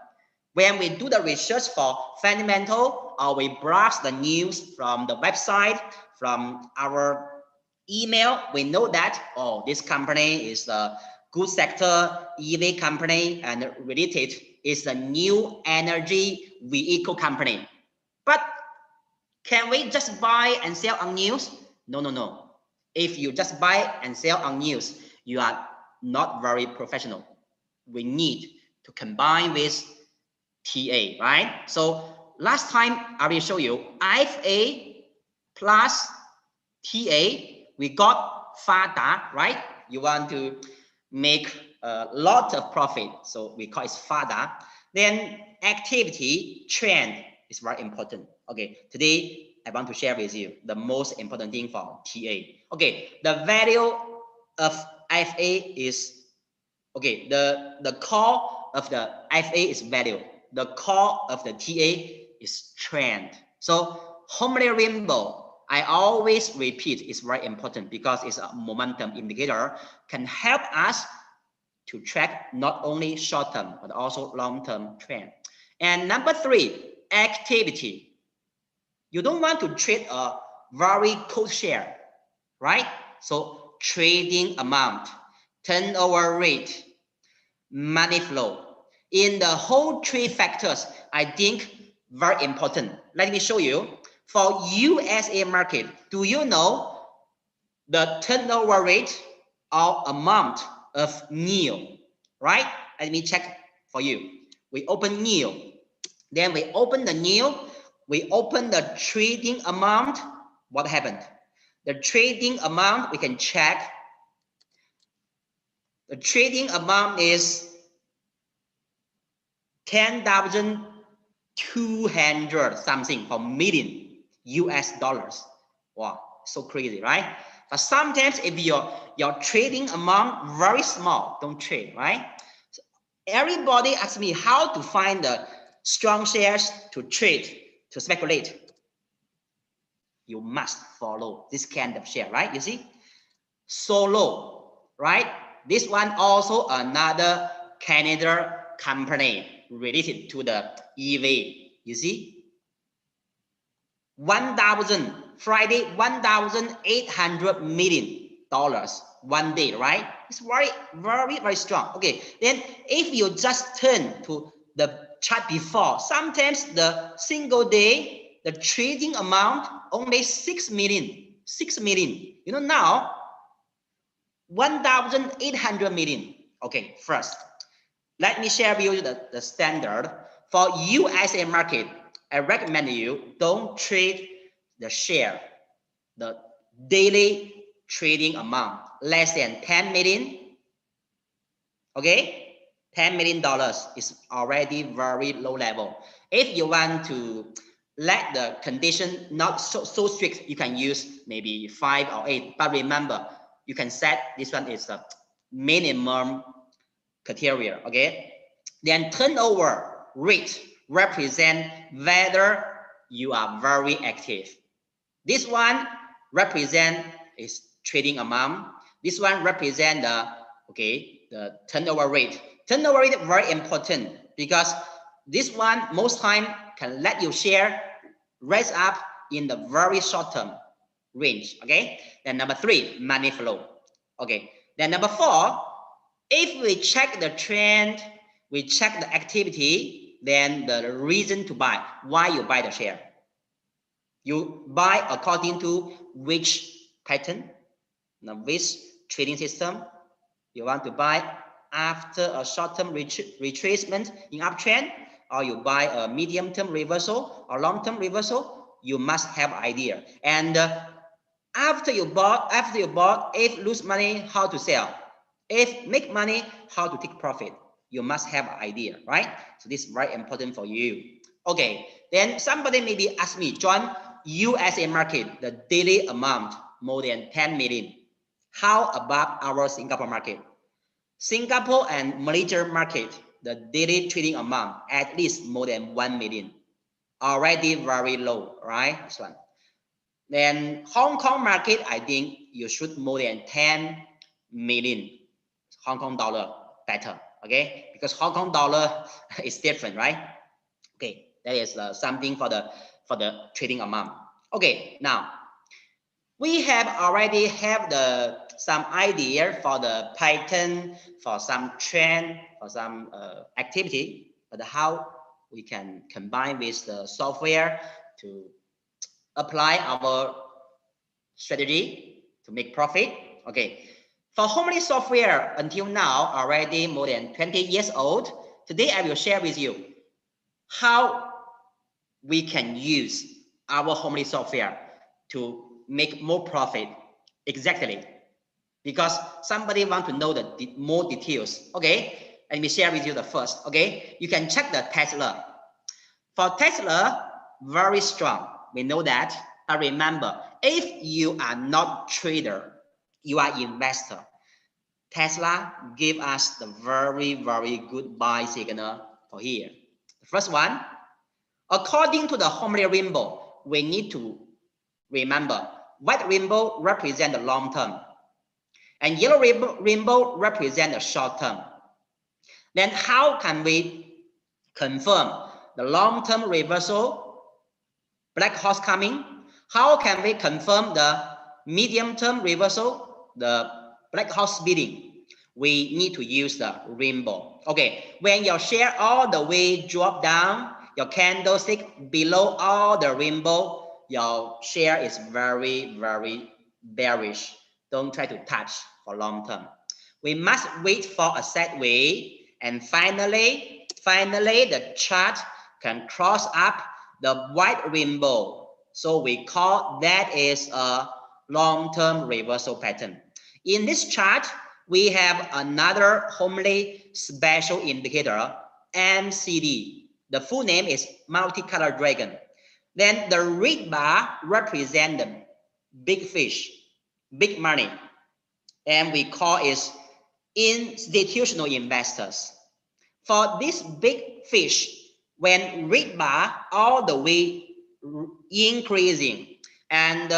when we do the research for fundamental, or we browse the news from the website, from our email, we know that, oh, this company is a good sector, EV company, and related is a new energy vehicle company. But can we just buy and sell on news? No. If you just buy and sell on news, you are not very professional. We need to combine with TA, right? So last time I will show you FA plus TA, we got FADA, right? You want to make a lot of profit, so we call it FADA. Then activity trend is very important. Okay, today I want to share with you the most important thing for TA. Okay, the value of FA is, okay, the core of the FA is value. The core of the TA is trend. So Homeland Rainbow, I always repeat, is very important because it's a momentum indicator, can help us to track not only short-term, but also long-term trend. And number 3, activity. You don't want to trade a very cold share, right? So trading amount, turnover rate, money flow. In the whole 3 factors, I think very important. Let me show you. For USA market, do you know the turnover rate or amount of NIO, right? Let me check for you. We open new. Then we open the new. We open the trading amount. What happened? The trading amount, we can check. The trading amount is 10,200 something for million US dollars. Wow, so crazy, right? But sometimes if your trading amount very small, don't trade, right? So everybody asks me how to find the strong shares to trade, to speculate. You must follow this kind of share, right? You see, Solo, right? This one also another Canadian company related to the EV. You see, 1,000 Friday, $1,800 million one day, right? It's very, very, very strong. Okay, then if you just turn to the chart before, sometimes the single day, the trading amount only 6 million, 6 million. You know, now 1,800 million. Okay, first, let me share with you the standard. For USA market, I recommend you don't trade the share, the daily trading amount, less than 10 million. Okay, $10 million is already very low level. If you want to let the condition not so strict, you can use maybe 5 or 8. But remember, you can set this one is a minimum criteria. Okay, then turnover rate represent whether you are very active. This one represent is trading amount. This one represent the turnover rate. Turnover rate is very important because this one most time can let you share rise up in the very short term range. Okay, then number 3, money flow. Okay, then number 4, if we check the trend, we check the activity, then the reason to buy, why you buy the share. You buy according to which pattern, which trading system. You want to buy after a short-term retracement in uptrend, or you buy a medium-term reversal or long-term reversal. You must have idea. And after you bought, if lose money, how to sell. If make money, how to take profit. You must have idea, right? So this is very important for you. Okay, then somebody maybe ask me, John, USA market, the daily amount more than 10 million. How about our Singapore market? Singapore and Malaysia market, the daily trading amount at least more than 1 million. Already very low, right? This one. Then Hong Kong market, I think you should more than 10 million Hong Kong dollar better, okay? Because Hong Kong dollar is different, right? Okay, that is something for the trading amount. Okay, now we have already have some idea for the pattern, for some trend, for some activity, but how we can combine with the software to apply our strategy to make profit. Okay, for Homeland software until now already more than 20 years old. Today I will share with you how we can use our Homeland software to make more profit. Exactly, because somebody want to know the more details. Okay, let me share with you the first. Okay, you can check the Tesla. For Tesla, very strong. We know that. But remember, if you are not trader, you are investor. Tesla give us the very, very good buy signal for here. The first one, according to the Homeland rainbow, we need to remember white rainbow represent the long term, and yellow rainbow represent the short term. Then how can we confirm the long-term reversal, black horse coming? How can we confirm the medium-term reversal, the black horse bidding? We need to use the rainbow. Okay, when your share all the way drop down, your candlestick below all the rainbow, your share is very, very bearish. Don't try to touch for long term. We must wait for a sideway And finally, the chart can cross up the white rainbow. So we call that is a long-term reversal pattern. In this chart, we have another Homeland special indicator, MCD. The full name is multicolored dragon. Then the red bar represents the big fish, big money, and we call it institutional investors. For this big fish, when red bar all the way increasing and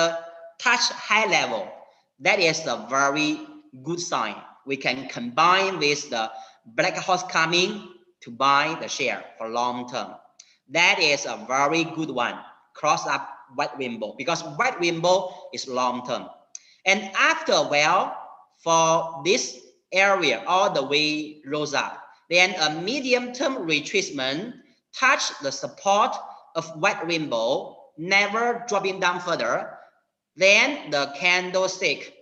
touch high level, that is a very good sign. We can combine with the black horse coming to buy the share for long term. That is a very good one. Cross up white rainbow, because white rainbow is long term. And after a while, for this area all the way rose up, then a medium term retracement touch the support of white rainbow, never dropping down further. Then the candlestick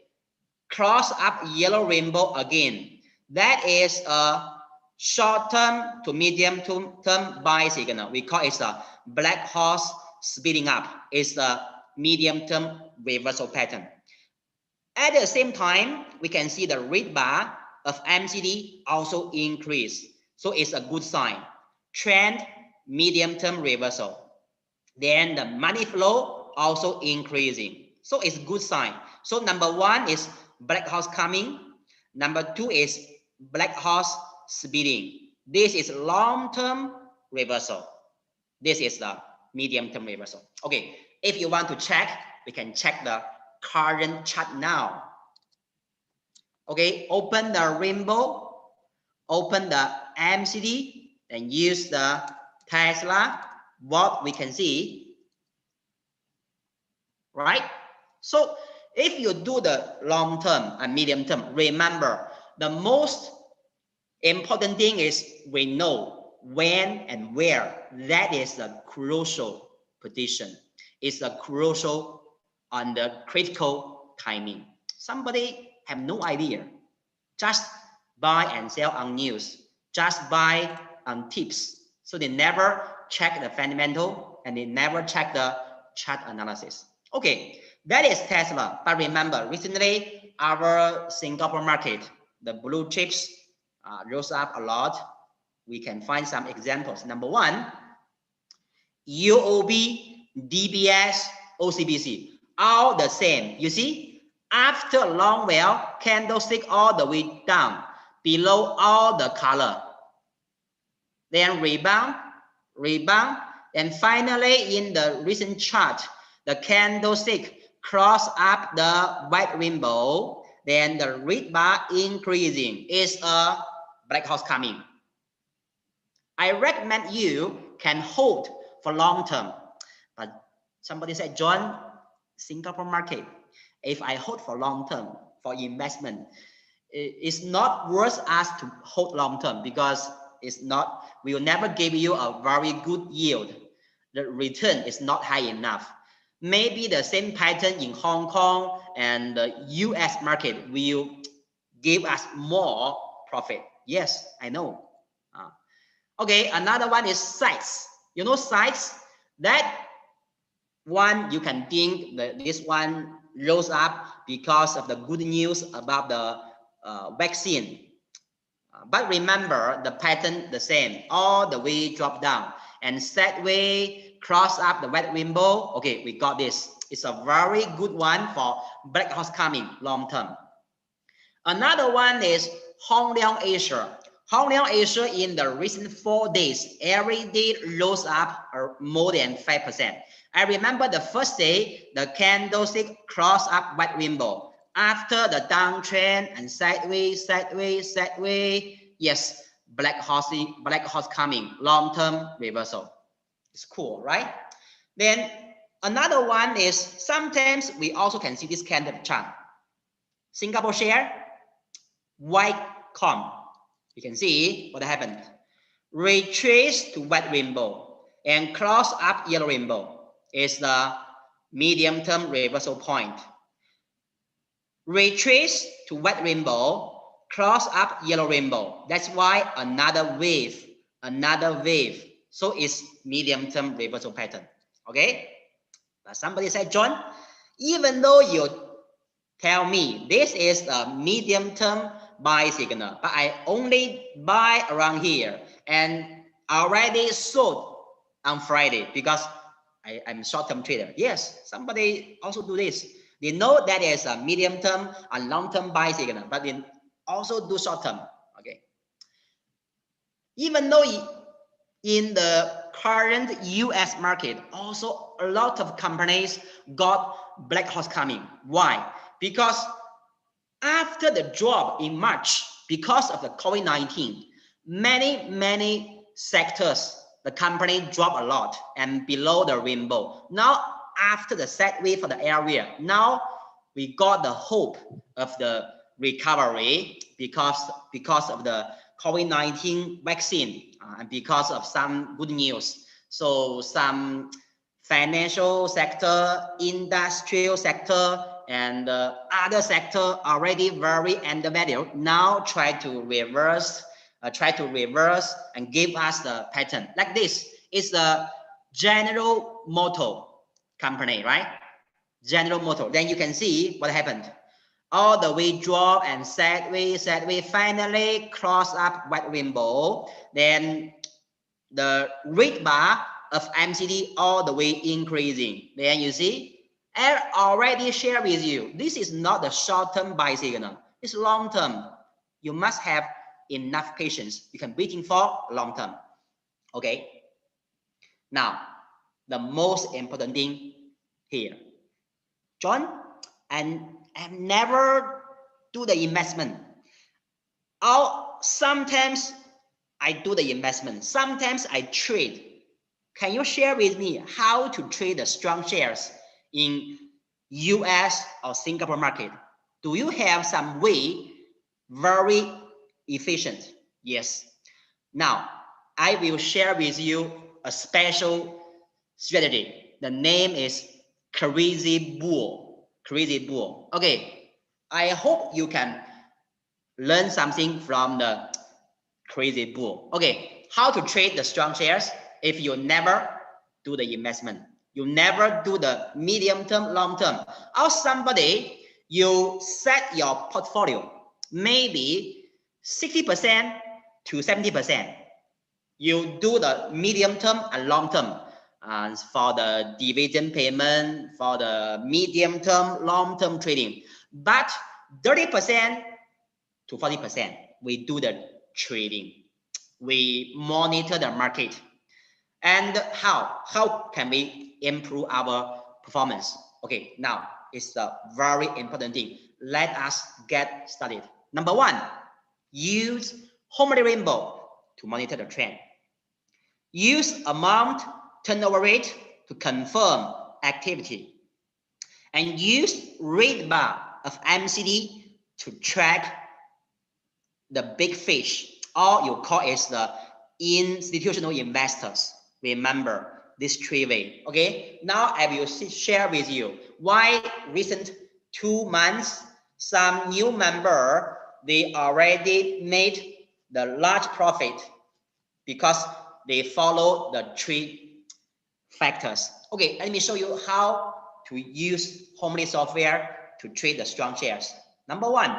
cross up yellow rainbow again. That is a short-term to medium-term buy signal. We call it a black horse speeding up. It's a medium-term reversal pattern. At the same time, we can see the red bar of MCD also increase. So it's a good sign. Trend, medium-term reversal. Then the money flow also increasing. So it's a good sign. So number one is black horse coming. Number two is black horse speeding. This is long-term reversal. This is the medium-term reversal. Okay, if you want to check, we can check the current chart now. Okay, open the rainbow, open the MCD, and use the Tesla. What we can see, right? So if you do the long term and medium term, remember the most important thing is we know when and where. That is the crucial position. It's a crucial on the critical timing. Somebody have no idea. Just buy and sell on news. Just buy on tips. So they never check the fundamental and they never check the chart analysis. Okay, that is Tesla. But remember, recently our Singapore market, the blue chips rose up a lot. We can find some examples. Number one, UOB, DBS, OCBC, all the same. You see, after a long while, candlestick all the way down, below all the color. Then rebound, and finally in the recent chart, the candlestick cross up the white rainbow, then the red bar increasing. Is a black horse coming. I recommend you can hold for long term. But somebody said, John, Singapore market, if I hold for long term for investment, it's not worth us to hold long term, because it's not, we will never give you a very good yield. The return is not high enough. Maybe the same pattern in Hong Kong and the US market will give us more profit. Yes, I know. Okay, another one is sites. You know sites? That one you can think that this one rose up because of the good news about the vaccine. But remember the pattern the same, all the way drop down and sideways cross up the white rainbow. Okay, we got this. It's a very good one for black horse coming long term. Another one is Homeland Asia. Homeland Asia in the recent 4 days, every day rose up more than 5%. I remember the first day, the candlestick crossed up white rainbow. After the downtrend and sideways, yes, black horse coming, long-term reversal. It's cool, right? Then another one is sometimes we also can see this candle chart. Singapore share, white comp. You can see what happened. Retrace to white rainbow and cross up yellow rainbow is the medium-term reversal point. Retrace to white rainbow, cross up yellow rainbow. That's why another wave. So it's medium-term reversal pattern. Okay. But somebody said, John, even though you tell me this is a medium-term buy signal, but I only buy around here and already sold on Friday because I'm short-term trader. Yes, somebody also do this. They know that is a medium-term and long-term buy signal, but they also do short-term. Okay. Even though in the current US market, also a lot of companies got black horse coming. Why? Because after the drop in March, because of the COVID-19, many sectors, the company dropped a lot and below the rainbow. Now, after the set wave for the area, now we got the hope of the recovery because of the COVID-19 vaccine and because of some good news. So some financial sector, industrial sector, and other sector already very undervalued now try to reverse and give us the pattern like this. It's the General Motors company, right? General Motors. Then you can see what happened. All the way drop and sideways, finally cross up white rainbow. Then the red bar of MCD all the way increasing. Then you see, I already shared with you, this is not the short-term buy signal. It's long-term. You must have enough patience. You can waiting for long-term. Okay. Now, the most important thing here. John, and I've never do the investment. Or sometimes I do the investment. Sometimes I trade. Can you share with me how to trade the strong shares in US or Singapore market? Do you have some way very efficient? Yes. Now, I will share with you a special strategy. The name is Crazy Bull. Crazy Bull. Okay. I hope you can learn something from the Crazy Bull. Okay. How to trade the strong shares if you never do the investment. You never do the medium term, long term. Or somebody, you set your portfolio maybe 60% to 70%. You do the medium term and long term for the dividend payment, for the medium term, long term trading. But 30% to 40%, we do the trading. We monitor the market. And how can we improve our performance? Okay, now it's a very important thing. Let us get started. Number one, use Homeland Rainbow to monitor the trend. Use amount turnover rate to confirm activity. And use red bar of MCD to track the big fish, or you call it the institutional investors. Remember this three way. Okay, now I will share with you why recent 2 months some new member they already made the large profit because they follow the three factors. Okay, let me show you how to use Homeland software to trade the strong shares. Number one,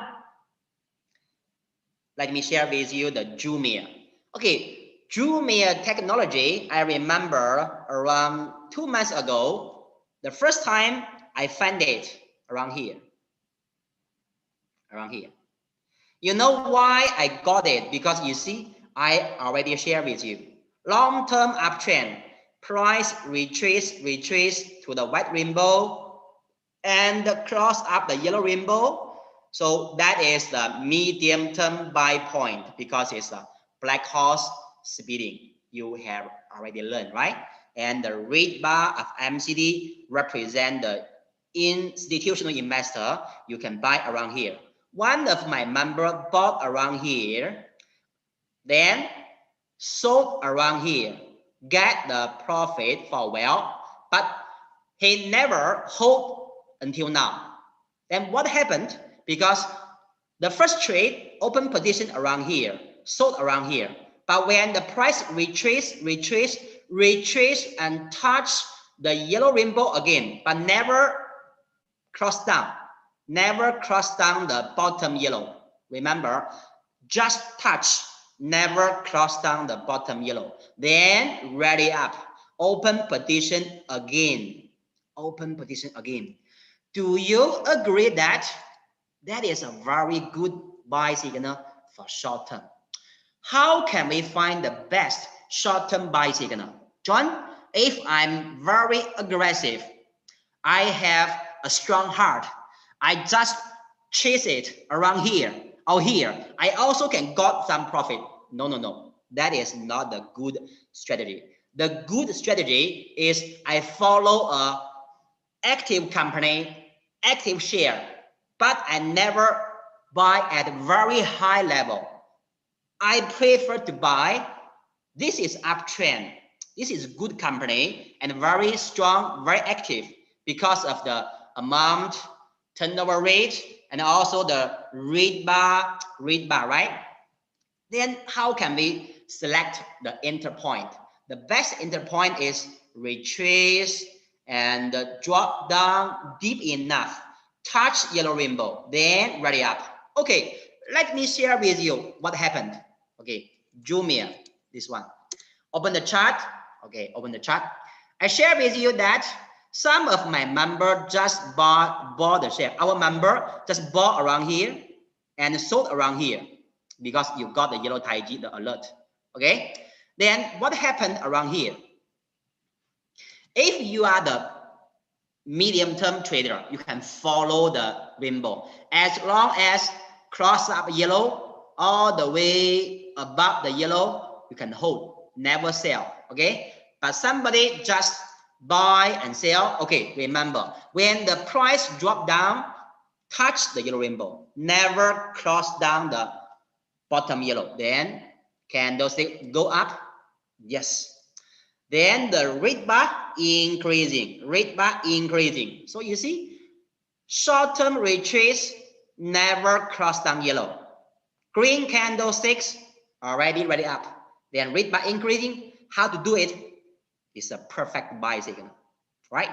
let me share with you the Jumia. Okay, Jumia technology, I remember around 2 months ago, the first time I found it around here. You know why I got it? Because you see, I already shared with you. Long-term uptrend, price retrace to the white rainbow and cross up the yellow rainbow. So that is the medium-term buy point because it's a black horse speeding. You have already learned, right? And the red bar of MCD represent the institutional investor. You can buy around here. One of my members bought around here, then sold around here, get the profit for a while, but he never hold until now. Then what happened? Because The first trade, open position around here, sold around here. But when the price retrace and touch the yellow rainbow again, but never cross down the bottom yellow. Remember, just touch, never cross down the bottom yellow. Then ready up, open position again. Do you agree that that is a very good buy signal for short term? How can we find the best short-term buy signal? John, if I'm very aggressive, I have a strong heart, I just chase it around here or here, I also can got some profit. No. That is not the good strategy. The good strategy is I follow a active company, active share, but I never buy at very high level. I prefer to buy, this is uptrend. This is good company and very strong, very active because of the amount, turnover rate, and also the read bar, right? Then how can we select the enter point? The best enter point is retrace and drop down deep enough, touch yellow rainbow, then ready up. Okay, let me share with you what happened. Okay, Jumia, this one. Open the chart. Okay, open the chart. I share with you that some of my member just bought the share. Our member just bought around here and sold around here because you got the yellow taiji, the alert. Okay, then what happened around here? If you are the medium-term trader, you can follow the rainbow as long as cross up yellow all the way above the yellow, you can hold, never sell. Okay, but somebody just buy and sell. Okay, remember when the price drop down, touch the yellow rainbow, never cross down the bottom yellow. Then candlestick go up. Yes. Then the red bar increasing. So you see, short-term retrace never cross down yellow. Green candlesticks already ready up. Then red bar increasing. How to do it? It's a perfect buy signal, right?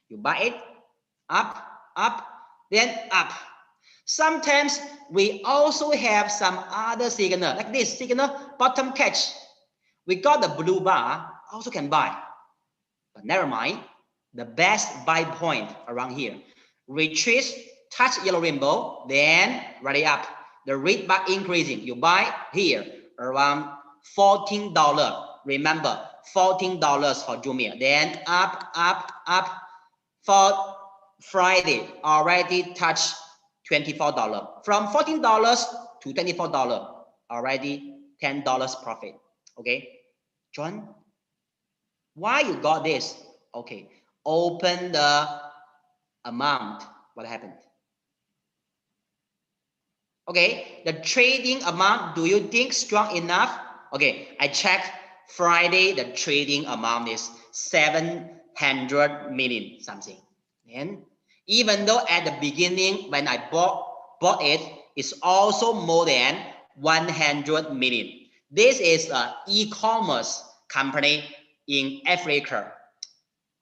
You buy it, up, then up. Sometimes we also have some other signal, like this signal, bottom catch. We got the blue bar, also can buy. But never mind, the best buy point around here. Retrace, touch yellow rainbow, then ready up. The red bar increasing. You buy here around $14. Remember, $14 for Jumia. Then up. For Friday, already touch $24. From $14 to $24, already $10 profit. Okay, John, why you got this? Okay, open the amount. What happened? Okay, the trading amount, do you think strong enough? Okay, I checked Friday, the trading amount is 700 million something. And even though at the beginning when I bought it, it's also more than 100 million. This is an e-commerce company in Africa.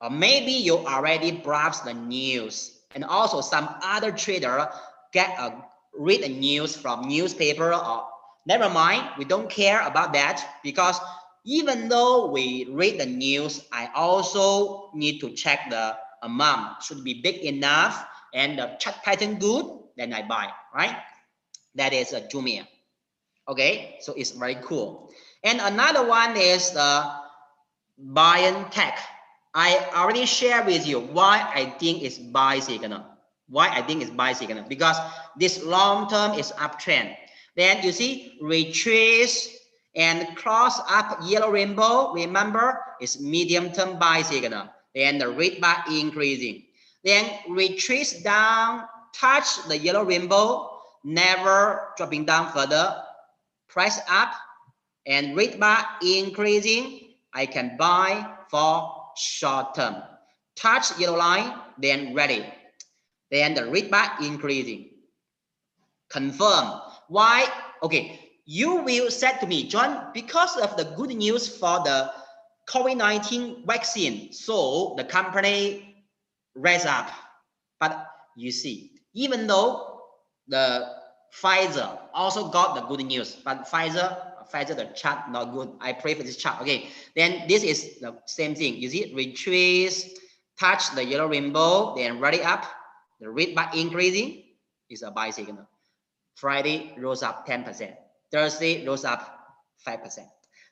Or maybe you already browsed the news, and also some other trader read the news from newspaper. Or never mind, we don't care about that, because even though we read the news, I also need to check the amount should be big enough and the chart pattern good, then I buy, right? That is a Jumia. Okay, so it's very cool. And another one is the Bayern Tech. I already shared with you why I think it's buy signal. Because this long term is uptrend. Then you see retrace and cross up yellow rainbow. Remember, it's medium term buy signal. Then the red bar increasing. Then retrace down, touch the yellow rainbow, never dropping down further. Price up and red bar increasing. I can buy for short term. Touch yellow line, then ready. Then the red bar increasing. Confirm. Why? Okay, you will say to me, John, because of the good news for the COVID-19 vaccine, so the company raise up. But you see, even though the Pfizer also got the good news, but Pfizer the chart not good. I pray for this chart. Okay, then this is the same thing. You see, retrace, touch the yellow rainbow, then rally up. The red bar increasing is a buy signal. Friday rose up 10%. Thursday rose up 5%.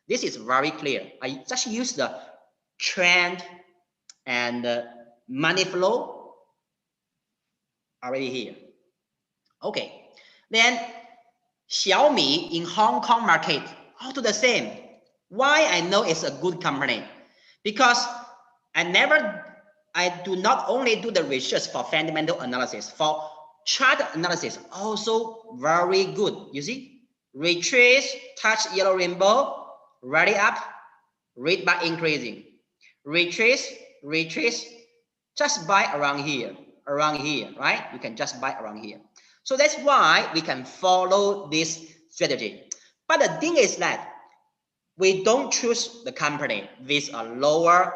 This is very clear. I just use the trend and money flow already here. Okay, then Xiaomi in Hong Kong market, also the same. Why I know it's a good company? Because I do not only do the research for fundamental analysis, for chart analysis also very good. You see, retrace, touch yellow rainbow, rally up, red bar increasing, retrace, just buy around here, right? You can just buy around here. So that's why we can follow this strategy. But the thing is that we don't choose the company with a lower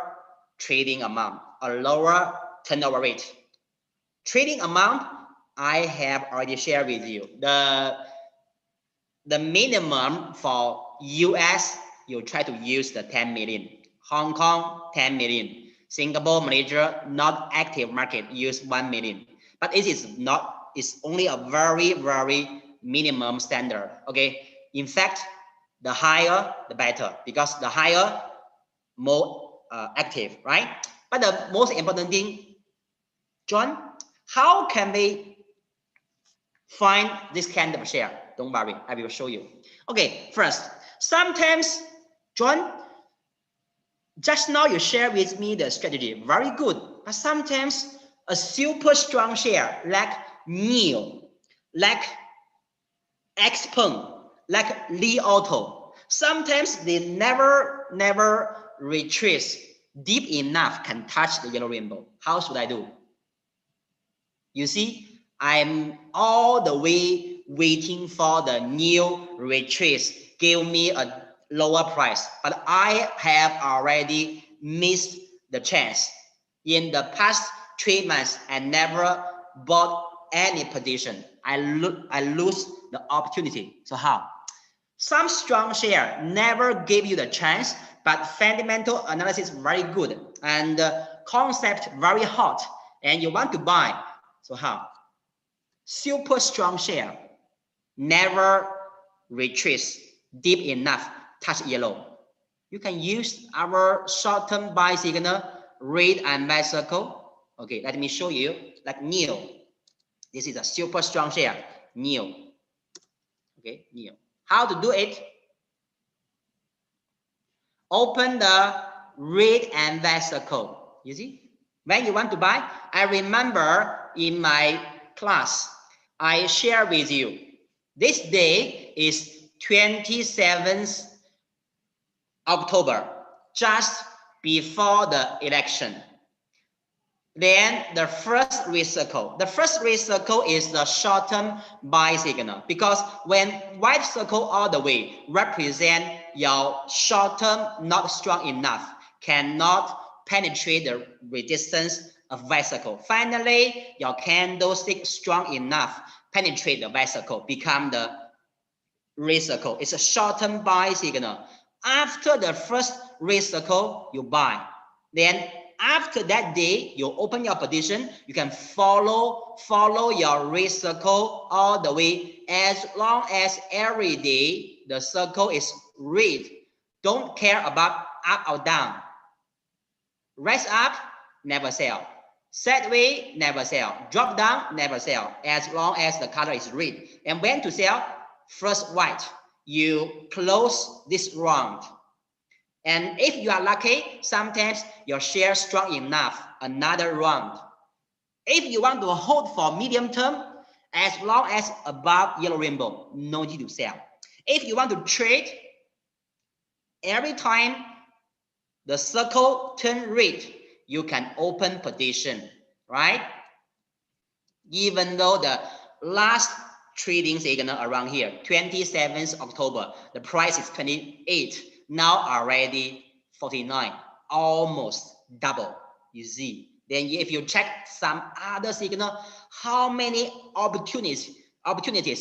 trading amount, a lower turnover rate. Trading amount, I have already shared with you. The minimum for US, you try to use the 10 million. Hong Kong, 10 million. Singapore, Malaysia, not active market, use 1 million. But it is not, it's only a very, very minimum standard. Okay. In fact, the higher, the better, because the higher, more active, right? But the most important thing, John, how can we find this kind of share? Don't worry, I will show you. Okay, first, sometimes, John, just now you share with me the strategy, very good. But sometimes a super strong share like NIO, like Xpeng, like Li Auto, sometimes they never retrace deep enough can touch the yellow rainbow. How should I do? You see, I'm all the way waiting for the new retrace, give me a lower price, but I have already missed the chance. In the past 3 months, I never bought any position. I lose the opportunity. So how? Some strong share never give you the chance, but fundamental analysis very good and concept very hot, and you want to buy. So how? Super strong share never retrace deep enough, touch yellow. You can use our short-term buy signal, red and white circle. Okay, let me show you, like NIO. This is a super strong share, NIO. Okay, NIO. How to do it? Open the red and white circle. You see? When you want to buy, I remember in my class, I share with you. This day is 27th October, just before the election. Then the first red circle. The first red circle is the short-term buy signal, because when white circle all the way represent your short-term not strong enough, cannot penetrate the resistance of white circle. Finally, your candlestick strong enough, penetrate the white circle, become the red circle. It's a short-term buy signal. After the first red circle, you buy. Then after that day, you open your position, you can follow your red circle all the way, as long as every day the circle is red. Don't care about up or down. Rise up, never sell. Sideways, never sell. Drop down, never sell, as long as the color is red. And when to sell? First white. You close this round. And if you are lucky, sometimes your share strong enough, another round. If you want to hold for medium term, as long as above yellow rainbow, no need to sell. If you want to trade, every time the circle turn red, you can open position, right? Even though the last trading signal around here, 27th October. The price is 28. Now already 49, almost double. You see. Then if you check some other signal, how many opportunities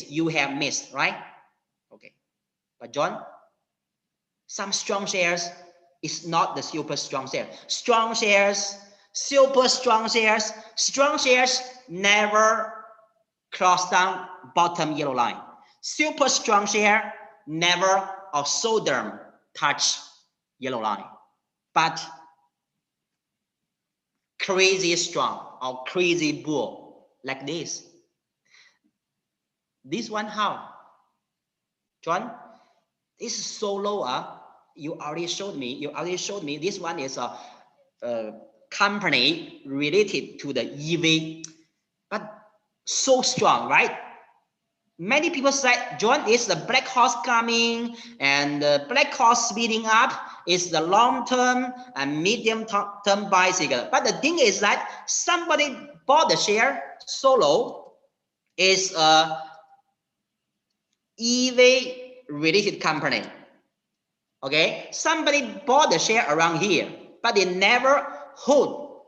you have missed, right? Okay. But John, some strong shares is not the super strong share. Strong shares, super strong shares never cross down bottom yellow line. Super strong share never or seldom touch yellow line. But crazy strong or crazy bull like this. This one how? John, this is so low. You already showed me. This one is a company related to the EV, but so strong, right? Many people say, John, is the black horse coming and the black horse speeding up is the long-term and medium-term buy signal. But the thing is that somebody bought the share so low is a EV related company. Okay, somebody bought the share around here, but they never hold.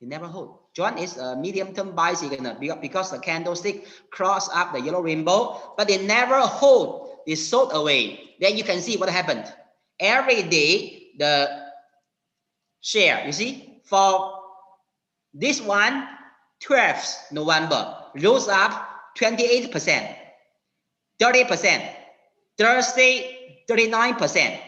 They never hold. John is a medium-term buy signal because the candlestick cross up the yellow rainbow, but they never hold. They sold away. Then you can see what happened. Every day, the share, you see, for this one, 12th November, rose up 28%, 30%, Thursday, 39%,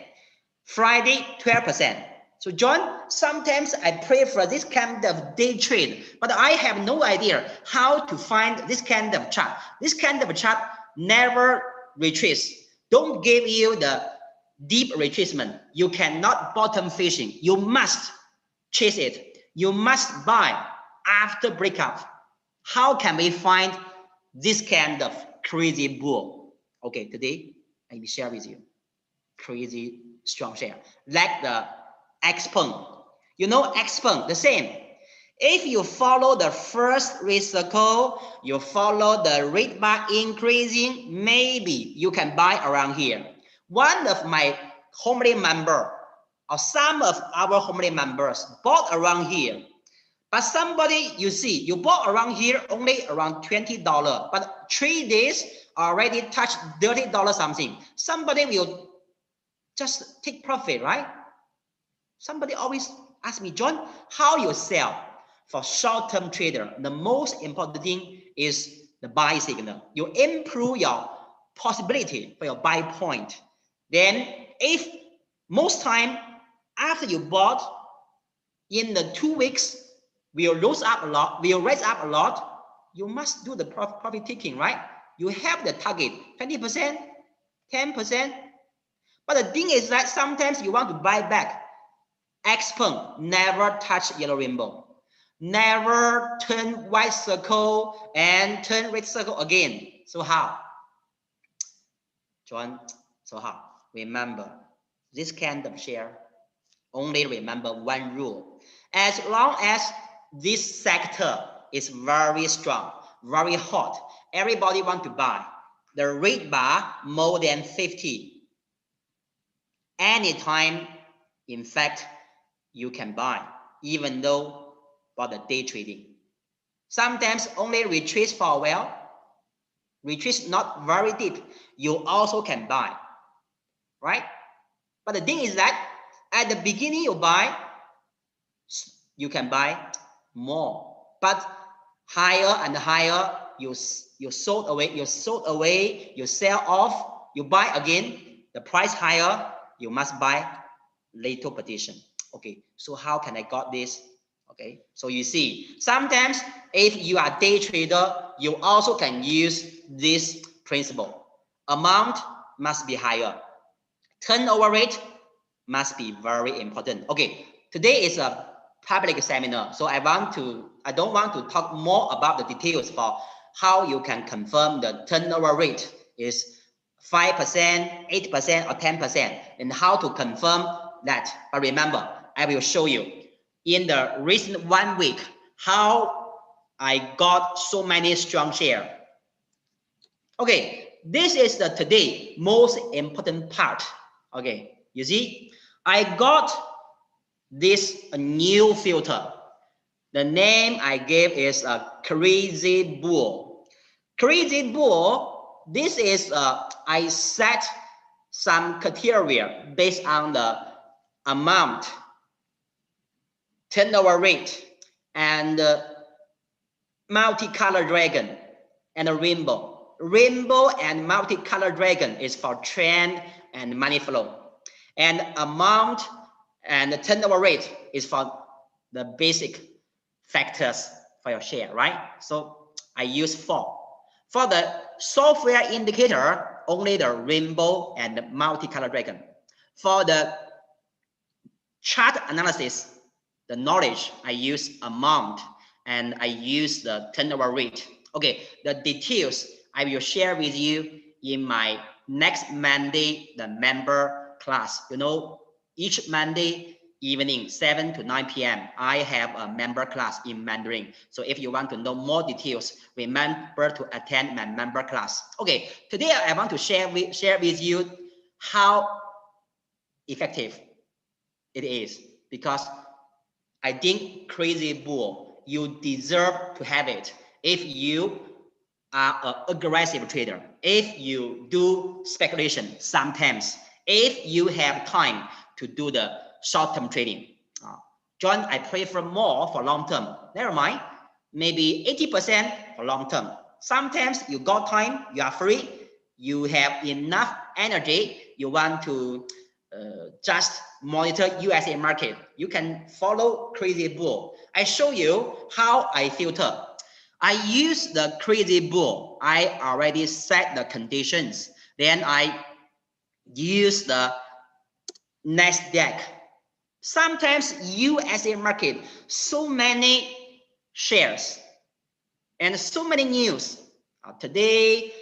Friday, 12%. So John, sometimes I prefer this kind of day trade, but I have no idea how to find this kind of chart. This kind of chart never retrace. Don't give you the deep retracement. You cannot bottom fishing. You must chase it. You must buy after breakup. How can we find this kind of crazy bull? Okay, today I will share with you crazy strong share like the Xpeng. You know Xpeng, the same. If you follow the first red circle, you follow the red bar increasing, maybe you can buy around here. One of my Homeland member or some of our Homeland members bought around here. But somebody, you see, you bought around here only around $20, but 3 days already touched $30 something. Somebody will just take profit, right? Somebody always ask me, John, how you sell? For short-term trader, the most important thing is the buy signal. You improve your possibility for your buy point. Then if most time after you bought in the 2 weeks, will raise up a lot, you must do the profit taking, right? You have the target, 20%, 10%. But the thing is that sometimes you want to buy back. Xpeng never touch yellow rainbow, never turn white circle and turn red circle again. So how? John, so how? Remember, this kind of share, only remember one rule. As long as this sector is very strong, very hot, everybody want to buy. The red bar more than 50. Anytime, in fact, you can buy, even though for the day trading. Sometimes only retrace for a while, retrace not very deep, you also can buy, right? But the thing is that at the beginning you buy, you can buy more, but higher and higher you sold away, you sell off, you buy again, the price higher, you must buy later position. Okay, so how can I got this? Okay, so you see, sometimes if you are day trader, you also can use this principle. Amount must be higher. Turnover rate must be very important. Okay, today is a public seminar, so I don't want to talk more about the details for how you can confirm the turnover rate is 5%, 8%, or 10%, and how to confirm that. But remember, I will show you in the recent 1 week how I got so many strong share. Okay, this is the today most important part. Okay, you see, I got this a new filter. The name I gave is a Crazy Bull. Crazy Bull, this is I set some criteria based on the amount, turnover rate, and multicolored dragon and a rainbow. Rainbow and multicolored dragon is for trend and money flow. And amount and the turnover rate is for the basic factors for your share, right? So I use 4. For the software indicator, only the rainbow and the multicolored dragon. For the chart analysis, the knowledge, I use amount and I use the turnover rate. Okay, the details I will share with you in my next Monday, the member class. You know, each Monday evening, 7 to 9 p.m., I have a member class in Mandarin. So if you want to know more details, remember to attend my member class. Okay, today I want to share with you how effective it is, because I think Crazy Bull, you deserve to have it if you are an aggressive trader, if you do speculation sometimes, if you have time to do the short-term trading. John, I prefer more for long-term. Never mind, maybe 80% for long-term. Sometimes you got time, you are free, you have enough energy, you want to just monitor USA market. You can follow Crazy Bull. I show you how I filter. I use the Crazy Bull. I already set the conditions. Then I use the NASDAQ. Sometimes USA market, so many shares and so many news. Today,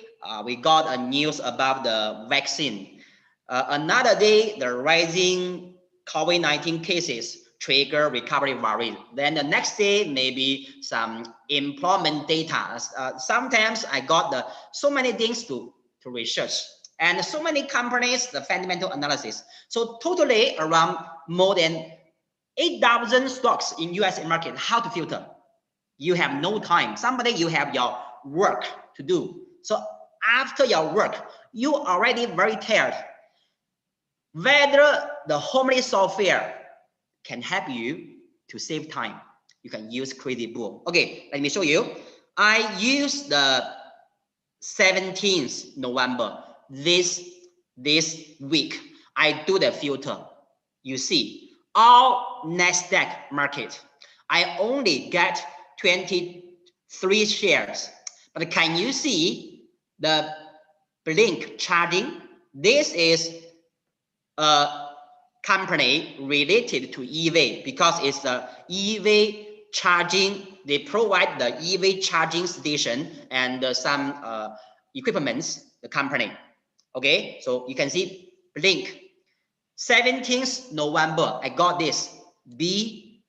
we got a news about the vaccine. Another day, the rising COVID-19 cases trigger recovery worry. Then the next day, maybe some employment data. Sometimes I got so many things to research, and so many companies, the fundamental analysis. So totally around more than 8,000 stocks in US market. How to filter? You have no time. Somebody, you have your work to do. So after your work, you already very tired. Whether the Homeland software can help you to save time, you can use Crazy Bull. Okay, let me show you. I use the 17th November, this week. I do the filter. You see, all NASDAQ market, I only get 23 shares. But can you see the blink charging? This is a company related to EV, because it's the EV charging. They provide the EV charging station and some equipments, the company. Okay, so you can see blink. 17th November, I got this BLINK,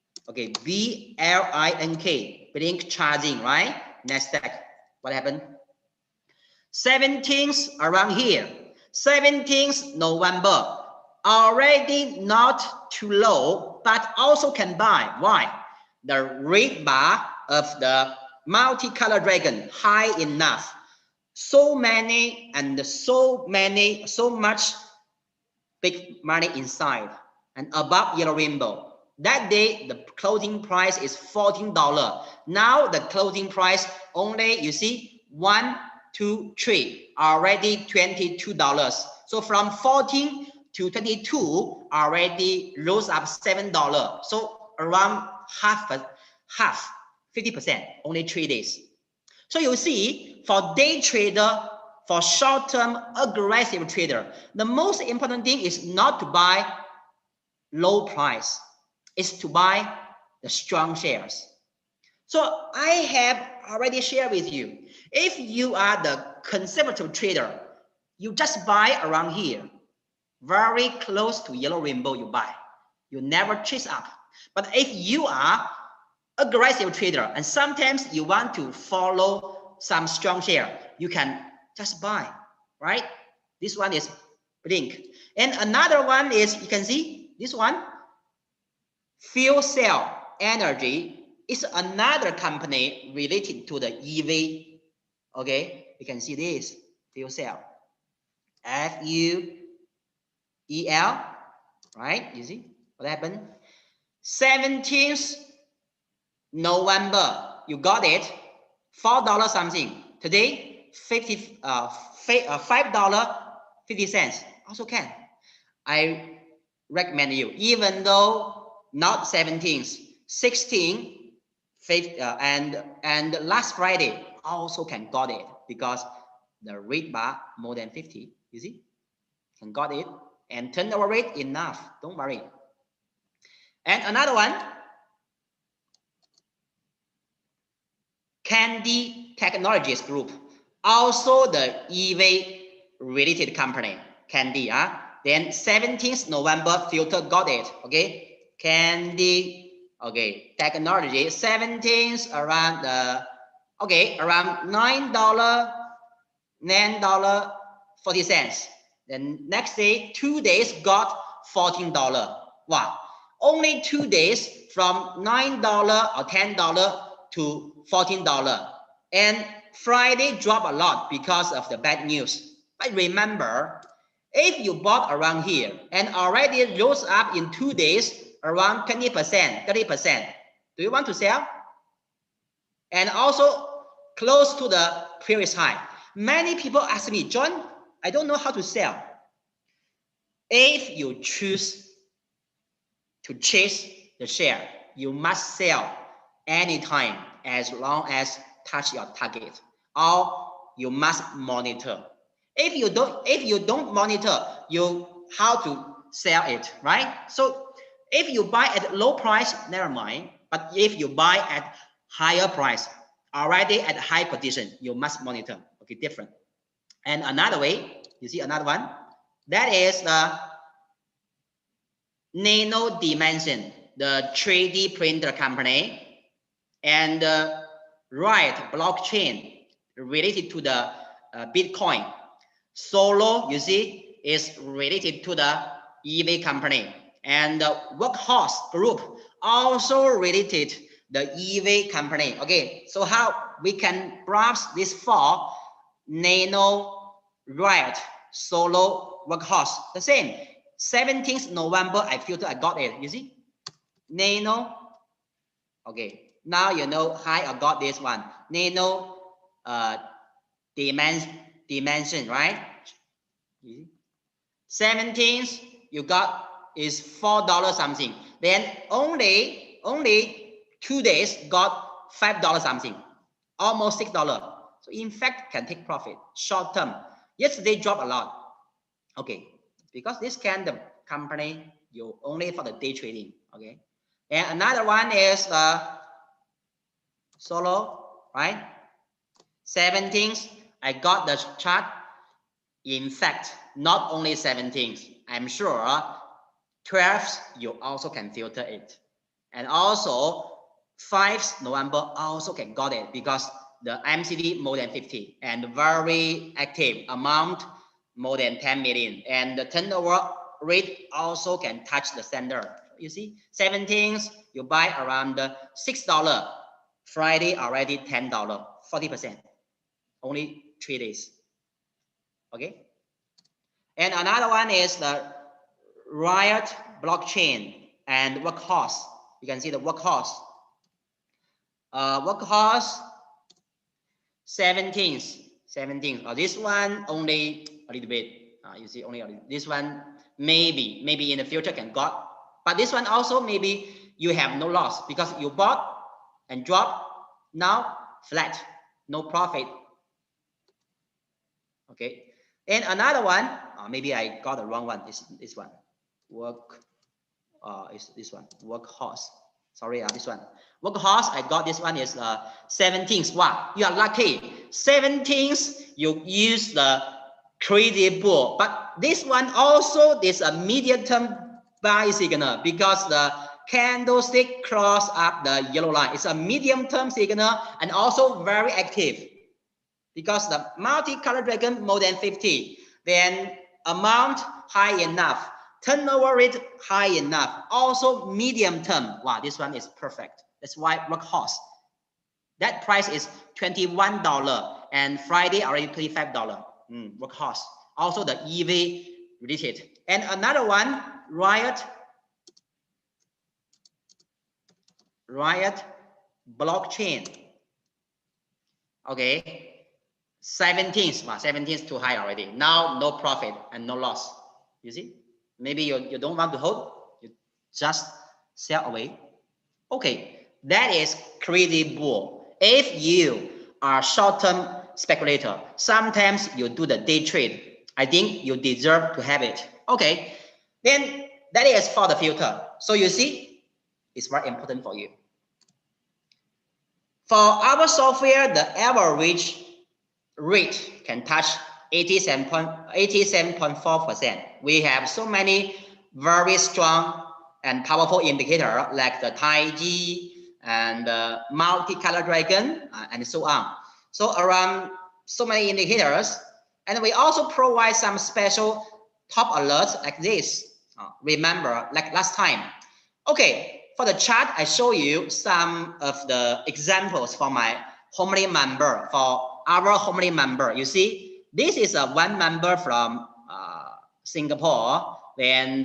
blink charging, right? NASDAQ. What happened? 17th around here. 17th November, already not too low, but also can buy. Why? The red bar of the multicolored dragon high enough. So many and so much big money inside and above yellow rainbow. That day, the closing price is $14. Now the closing price only, you see, 1, 2, 3, already $22. So from 14 to 22, already rose up $7. So around half, 50%, only 3 days. So you see, for day trader, for short-term aggressive trader, the most important thing is not to buy low price, it's to buy the strong shares. So I have already shared with you, if you are the conservative trader, you just buy around here, very close to yellow rainbow you buy. You never chase up. But if you are aggressive trader and sometimes you want to follow some strong share, you can just buy, right? This one is blink. And another one is, you can see this one, fuel cell energy is another company related to the EV. Okay, you can see this fuel cell, FUEL, right? You see what happened? 17th November, you got it, $4 something. Today, $5.50 also can. I recommend you, even though not 17th, 16th, and last Friday also can got it because the rate bar more than 50. You see, can got it, and turnover rate enough. Don't worry. And another one, Candy Technologies Group, also the EV related company. Candy, then 17th November filter got it. Okay, Candy, okay, technology, 17th around the, okay, around $9.40. Then next day, 2 days got $14. Wow, only 2 days from $9 or $10 to $14. And Friday dropped a lot because of the bad news. But remember, if you bought around here and already rose up in 2 days around 20%, 30%, do you want to sell? And also close to the previous high. Many people ask me, John, I don't know how to sell. If you choose to chase the share, you must sell anytime as long as touch your target, or you must monitor. If you don't monitor, how to sell it, right? So if you buy at low price, never mind. But if you buy at higher price, already at high position, you must monitor. Okay, different. And another way, you see another one, that is the Nano Dimension, the 3D printer company, and Riot blockchain related to the Bitcoin. Solo, you see, is related to the EV company, and the Workhorse Group also related the EV company. Okay, so how we can grasp these four: Nano, Riot, Solo, Workhorse. The same. 17th November, I filter, I got it. You see, Nano. Okay, now you know how I got this one. Nano dimension, right? 17th you got is $4 something. Then only 2 days got $5 something, almost $6. So in fact, can take profit short term. Yesterday dropped a lot. Okay, because this kind of company you only for the day trading. Okay, and another one is Solo, right? 17th, I got the chart. In fact, not only 17th, I'm sure 12th, you also can filter it. And also 5th November also can got it because the MCV more than 50 and very active amount more than 10 million. And the turnover rate also can touch the standard. You see, 17th, you buy around $6. Friday already $10, 40%. Only 3 days. Okay. And another one is the Riot blockchain and Workhorse. You can see the Workhorse. Workhorse 17th. This one only a little bit. You see only a little. This one maybe in the future can got, but this one also maybe you have no loss because you bought and drop, now flat, no profit. Okay, and another one, maybe I got the wrong one. This one, is this one, Workhorse. Sorry, this one, Workhorse. I got this one is 17th. Wow, you are lucky. 17th, you use the 3D bull, but this one also is a medium term buy signal because the candlestick cross up the yellow line. It's a medium term signal and also very active. because the multi-color dragon more than 50, then amount high enough, turnover rate high enough, also medium term. Wow, this one is perfect. That's why workhorse. That price is $21 and Friday already $25. Workhorse. Also the EV related. And another one, Riot blockchain. Okay, 17th. Wow, 17th too high already. Now no profit and no loss. You see? Maybe you don't want to hold, you just sell away. Okay, that is crazy bull. If you are short-term speculator, sometimes you do the day trade. I think you deserve to have it. Okay, then that is for the filter. So you see, it's very important for you. For our software, the average rate can touch 87.4%. We have so many very strong and powerful indicators like the Taiji and the multi-color dragon and so on. So around so many indicators, and we also provide some special top alerts like this. Remember, like last time. Okay, for the chart, I show you some of the examples for my Homeland member, for our Homeland member. You see, this is a one member from Singapore. Then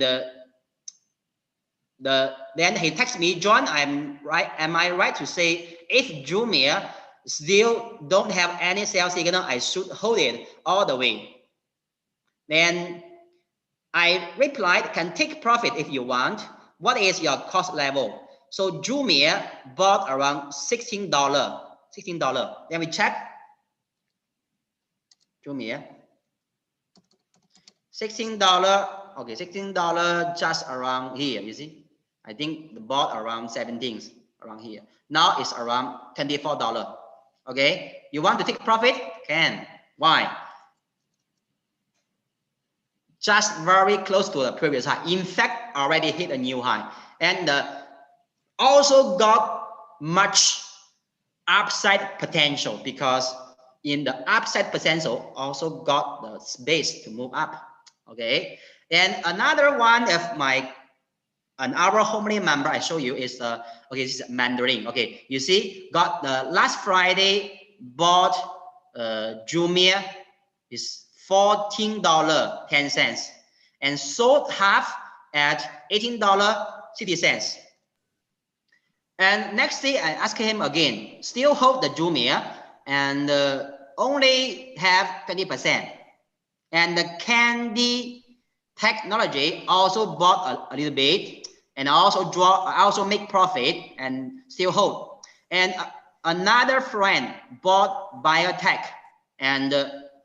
then he texts me, John, am I right to say if Jumia still don't have any sales signal, I should hold it all the way? Then I replied, can take profit if you want. What is your cost level? So Jumia bought around $16. Then we check Jumia. $16. Okay, $16 just around here. You see, I think the bought around 17 around here. Now it's around $24. Okay, you want to take profit? Can. Why? Just very close to the previous high. In fact, already hit a new high, and also got much upside potential, because in the upside potential also got the space to move up. Okay, and another one of our Homeland member I show you is okay, this is Mandarin. Okay, you see, got the last Friday bought Jumia is $14.10 and sold half at $18.60. And next day I asked him again, still hold the Jumia and only have 20%. And the Candy Technology also bought a little bit and also make profit and still hold. And another friend bought Bayern Tech and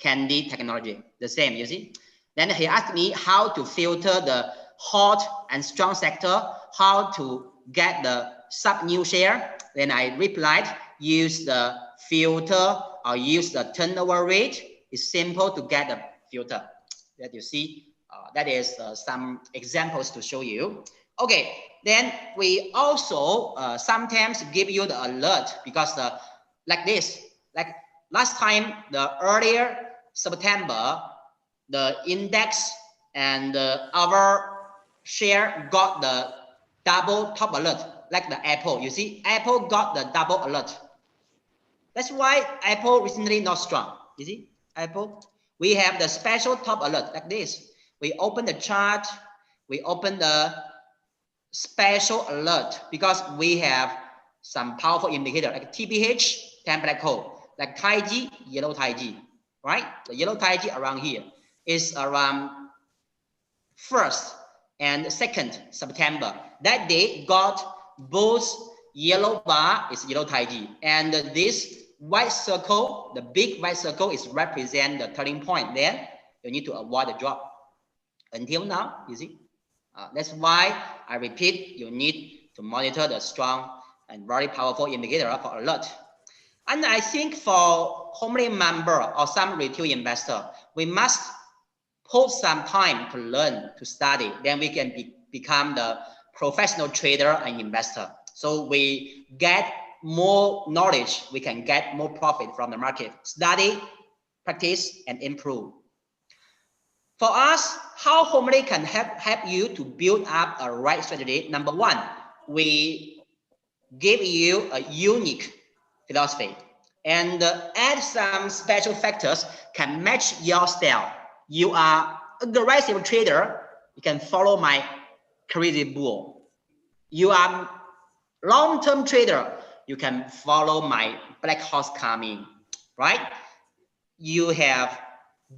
Candy Technology, the same, you see. Then he asked me how to filter the hot and strong sector, how to get the sub new share. Then I replied, use the filter or use the turnover rate. It's simple to get the filter. That you see, that is some examples to show you. Okay, then we also sometimes give you the alert, because like this, like last time, the earlier September, the index and our share got the double top alert, like the Apple. You see, Apple got the double alert. That's why Apple recently not strong. You see, Apple, we have the special top alert like this. We open the chart, we open the special alert, because we have some powerful indicator like TPH, 10 black hole, like Taiji, yellow Taiji, right? The yellow Taiji around here is around 1st and 2nd September. That day got both yellow bar is yellow Taiji, and this white circle, the big white circle, is represent the turning point. Then you need to avoid the drop. Until now, you see, that's why I repeat, you need to monitor the strong and very powerful indicator for alert. And I think for Homeland member or some retail investor, we must put some time to learn, to study. Then we can become the professional trader and investor. So we get more knowledge, we can get more profit from the market. Study practice, and improve. For us, how Homeland can help you to build up a right strategy. Number one, we give you a unique philosophy and add some special factors can match your style. You are aggressive trader, you can follow my crazy bull. You are long-term trader, you can follow my black horse coming, right? You have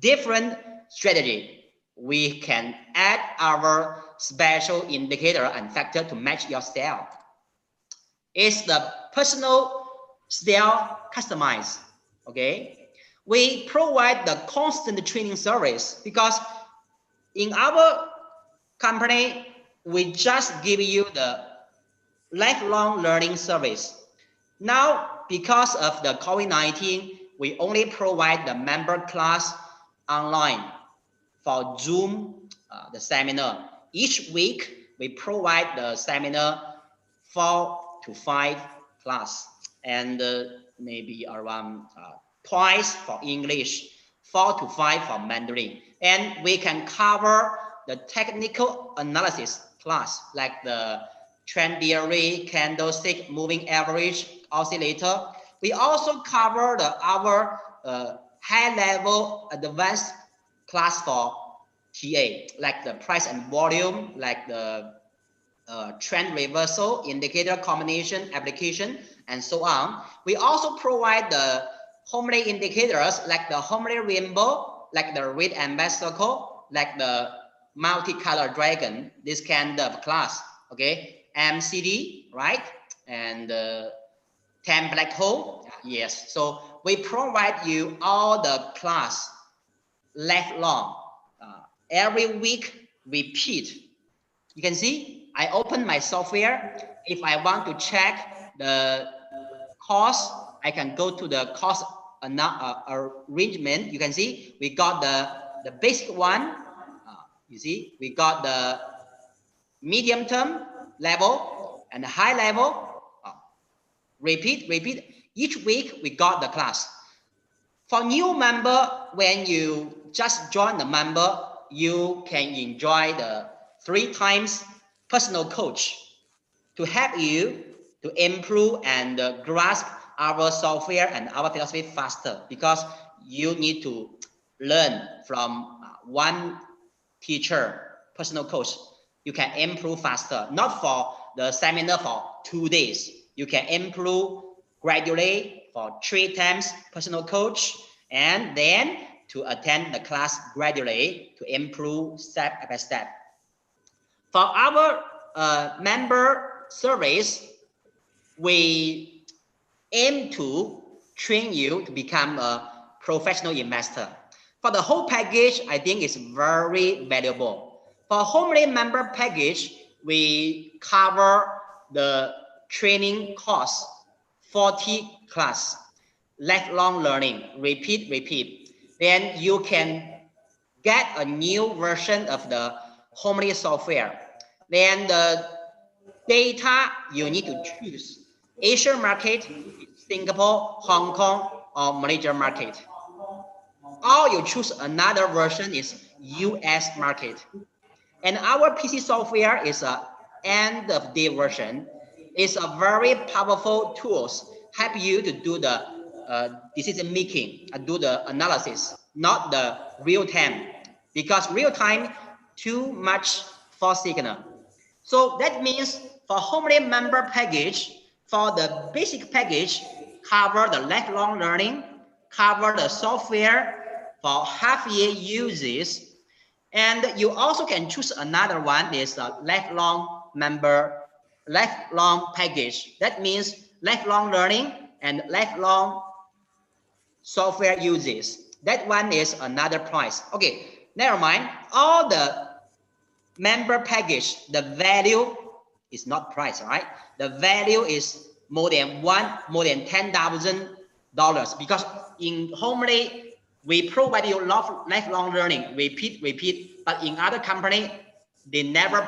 different strategy. We can add our special indicator and factor to match your style. It's the personal style customized. Okay, we provide the constant training service because in our company we just give you the lifelong learning service. Now, because of the COVID-19, we only provide the member class online for Zoom, the seminar. Each week, we provide the seminar 4 to 5 class and maybe around twice for English, 4 to 5 for Mandarin. And we can cover the technical analysis class like the trend theory, candlestick, moving average, oscillator. We also cover our high-level advanced class for TA, like the price and volume, like the trend reversal, indicator combination, application, and so on. We also provide the Homeland indicators like the Homeland rainbow, like the red and black circle, like the multicolored dragon, this kind of class, okay? MCD, right? And 10 black hole, yes. So we provide you all the class lifelong, every week repeat. You can see I open my software. If I want to check the cost, I can go to the cost arrangement. You can see we got the basic one. You see we got the medium term level and the high level. Repeat. Each week we got the class. For new member, when you just join the member, you can enjoy the 3 times personal coach to help you to improve and grasp our software and our philosophy faster, because you need to learn from one teacher, personal coach. You can improve faster, not for the seminar for 2 days. You can improve gradually for 3 times personal coach, and then to attend the class gradually to improve step by step. For our member service, we aim to train you to become a professional investor. For the whole package, I think it's very valuable. For Homeland member package, we cover the training course, 40 class, lifelong learning, repeat. Then you can get a new version of the Homeland software. Then the data you need to choose Asian market, Singapore, Hong Kong, or Malaysia market. Or you choose another version is US market. And our PC software is a end of day version. It's a very powerful tools, help you to do the decision making, do the analysis, not the real time, because real time too much false signal. So that means for Homeland member package, for the basic package, cover the lifelong learning, cover the software for half-year uses, and you also can choose another one is a lifelong package. That means lifelong learning and lifelong software uses. That one is another price. Okay, never mind. All the member package, the value is not price, right? The value is more than $10,000, because in Homeland we provide you lifelong learning, repeat. But in other company, they never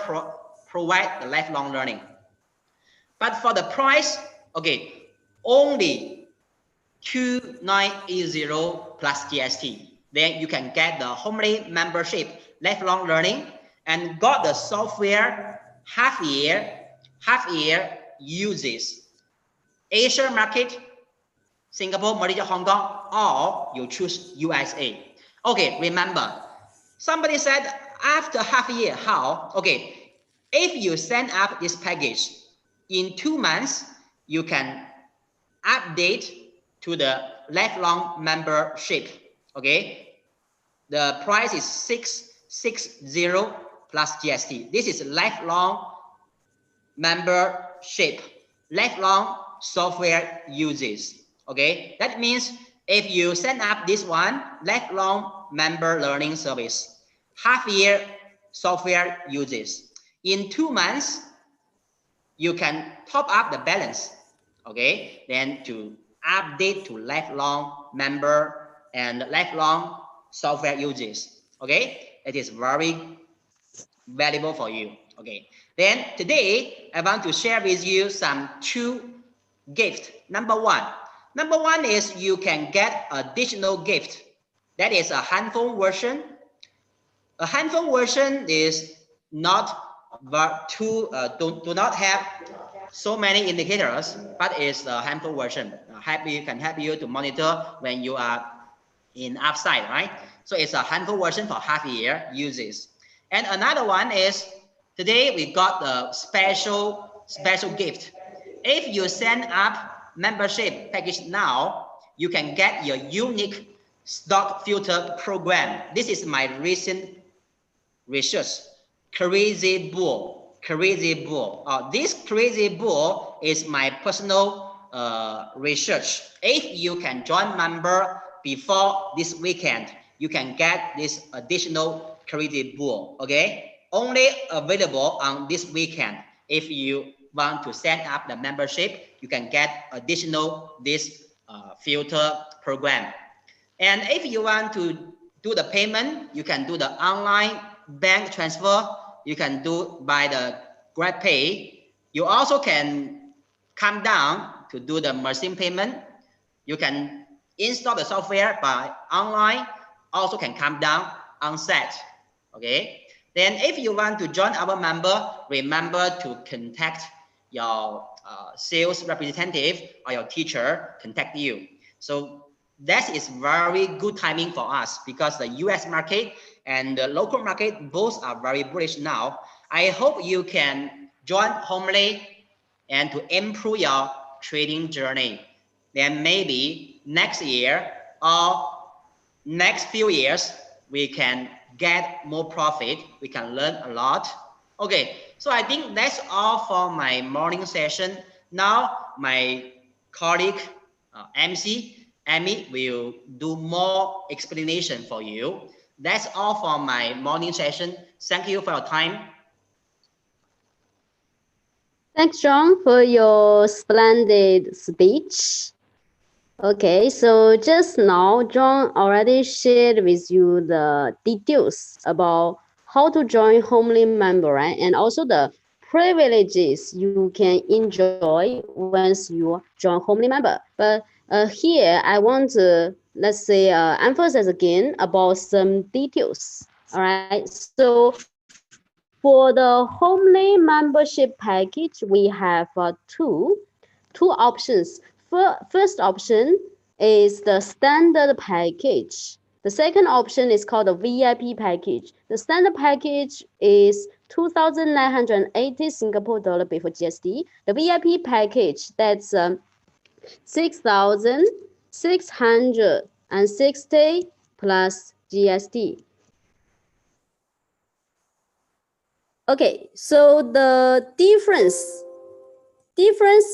provide the lifelong learning. But for the price, okay, only 2980 plus GST. Then you can get the Homeland membership, lifelong learning, and got the software half year uses. Asia market, Singapore, Malaysia, Hong Kong, or you choose USA. Okay, remember, somebody said after half a year, how? Okay, if you send up this package in 2 months, you can update to the lifelong membership. Okay, the price is 660 plus GST. This is lifelong membership, lifelong software uses. Okay, that means if you set up this one, lifelong member learning service, half year software uses, in 2 months you can top up the balance. Okay, then to update to lifelong member and lifelong software uses. Okay, it is very valuable for you. Okay, then today I want to share with you some 2 gifts. Number one is you can get additional gift. That is a handphone version. A handphone version is not do not have so many indicators, but it's a handphone version. Can help you to monitor when you are in outside, right? So it's a handphone version for half year uses. And another one is today we got the special gift. If you sign up membership package now, you can get your unique stock filter program. This is my recent research. Crazy bull. This crazy bull is my personal research. If you can join member before this weekend, you can get this additional crazy bull. Okay, only available on this weekend. If you want to set up the membership, you can get additional this filter program. And if you want to do the payment, you can do the online bank transfer. You can do by the GrabPay. You also can come down to do the machine payment. You can install the software by online. Also can come down on site. Okay. Then if you want to join our member, remember to contact your sales representative or your teacher contact you. So that is very good timing for us because the US market and the local market both are very bullish now. I hope you can join Homeland and to improve your trading journey. Then maybe next year or next few years, we can get more profit. We can learn a lot. Okay, so I think that's all for my morning session. Now my colleague MC Amy will do more explanation for you. That's all for my morning session. Thank you for your time. Thanks, John, for your splendid speech. Okay, so just now, John already shared with you the details about how to join Homeland member, right? And also the privileges you can enjoy once you join Homeland member. But here, I want to, let's say, emphasize again about some details. All right, so for the Homeland membership package, we have two options. First option is the standard package. The second option is called the VIP package. The standard package is 2,980 Singapore dollar before GST. The VIP package, that's 6,660 plus GST. Okay, so the difference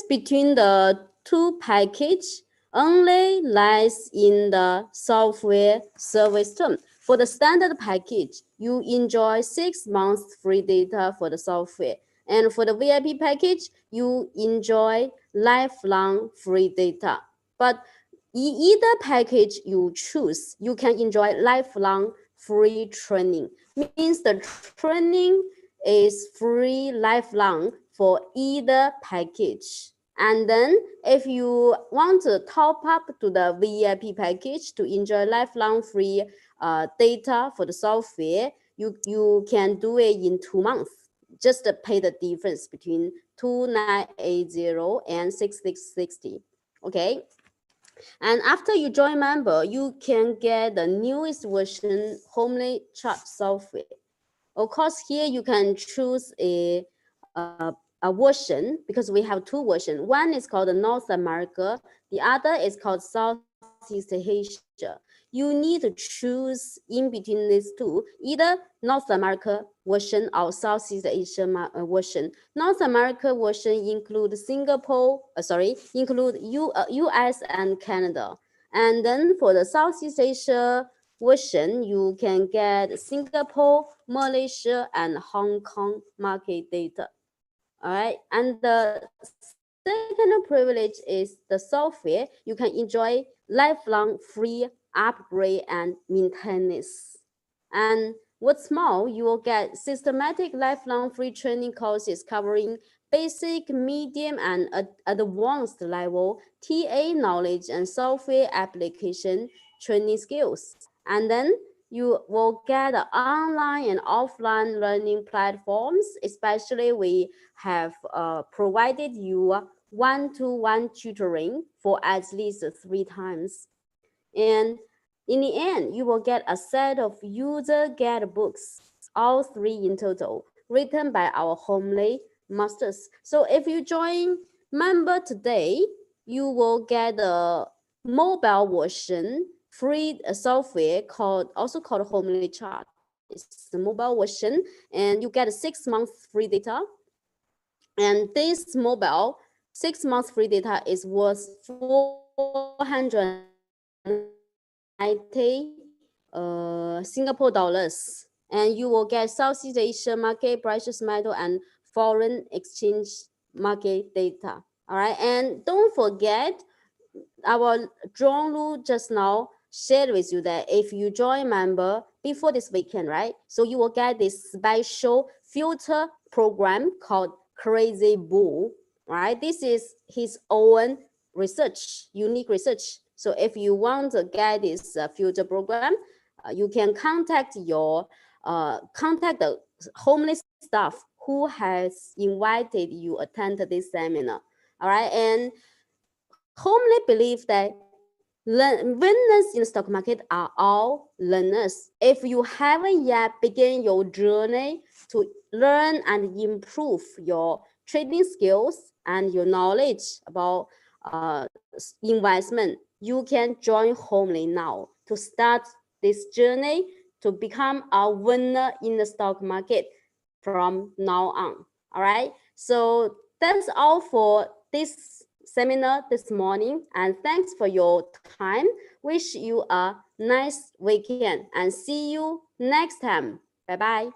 between the two packages only lies in the software service term. For the standard package, you enjoy 6 months free data for the software. And for the VIP package, you enjoy lifelong free data. But either package you choose, you can enjoy lifelong free training. Means the training is free lifelong for either package. And then if you want to top up to the VIP package to enjoy lifelong free data for the software, you can do it in 2 months. Just pay the difference between 2980 and 6660. Okay. And after you join member, you can get the newest version Homeland chart software. Of course, here you can choose a version because we have two versions. One is called the North America, the other is called Southeast Asia. You need to choose in between these two, either North America version or Southeast Asia version. North America version include US and Canada. And then for the Southeast Asia version, you can get Singapore, Malaysia, and Hong Kong market data. All right, and the second privilege is the software. You can enjoy lifelong free upgrade and maintenance. And what's more, you will get systematic lifelong free training courses covering basic, medium, and advanced level TA knowledge and software application training skills. And then you will get online and offline learning platforms, especially we have provided you one-to-one tutoring for at least 3 times. And in the end, you will get a set of user guide books, all 3 in total, written by our Homeland masters. So if you join member today, you will get a mobile version free software also called Homeland Chart. It's the mobile version, and you get 6 months free data. And this mobile 6 months free data is worth 490 Singapore dollars. And you will get Southeast Asia market, precious metal, and foreign exchange market data. All right, and don't forget, our John Lu just now shared with you that if you join member before this weekend, right? So you will get this special filter program called Crazy Bull, right? This is his own research, unique research. So if you want to get this filter program, you can contact the homeless staff who has invited you attend this seminar. All right, and Homeland believes that winners in the stock market are all learners. If you haven't yet begun your journey to learn and improve your trading skills and your knowledge about investment, you can join Homeland now to start this journey to become a winner in the stock market from now on. All right, so that's all for this seminar this morning, and thanks for your time. Wish you a nice weekend and see you next time. Bye bye.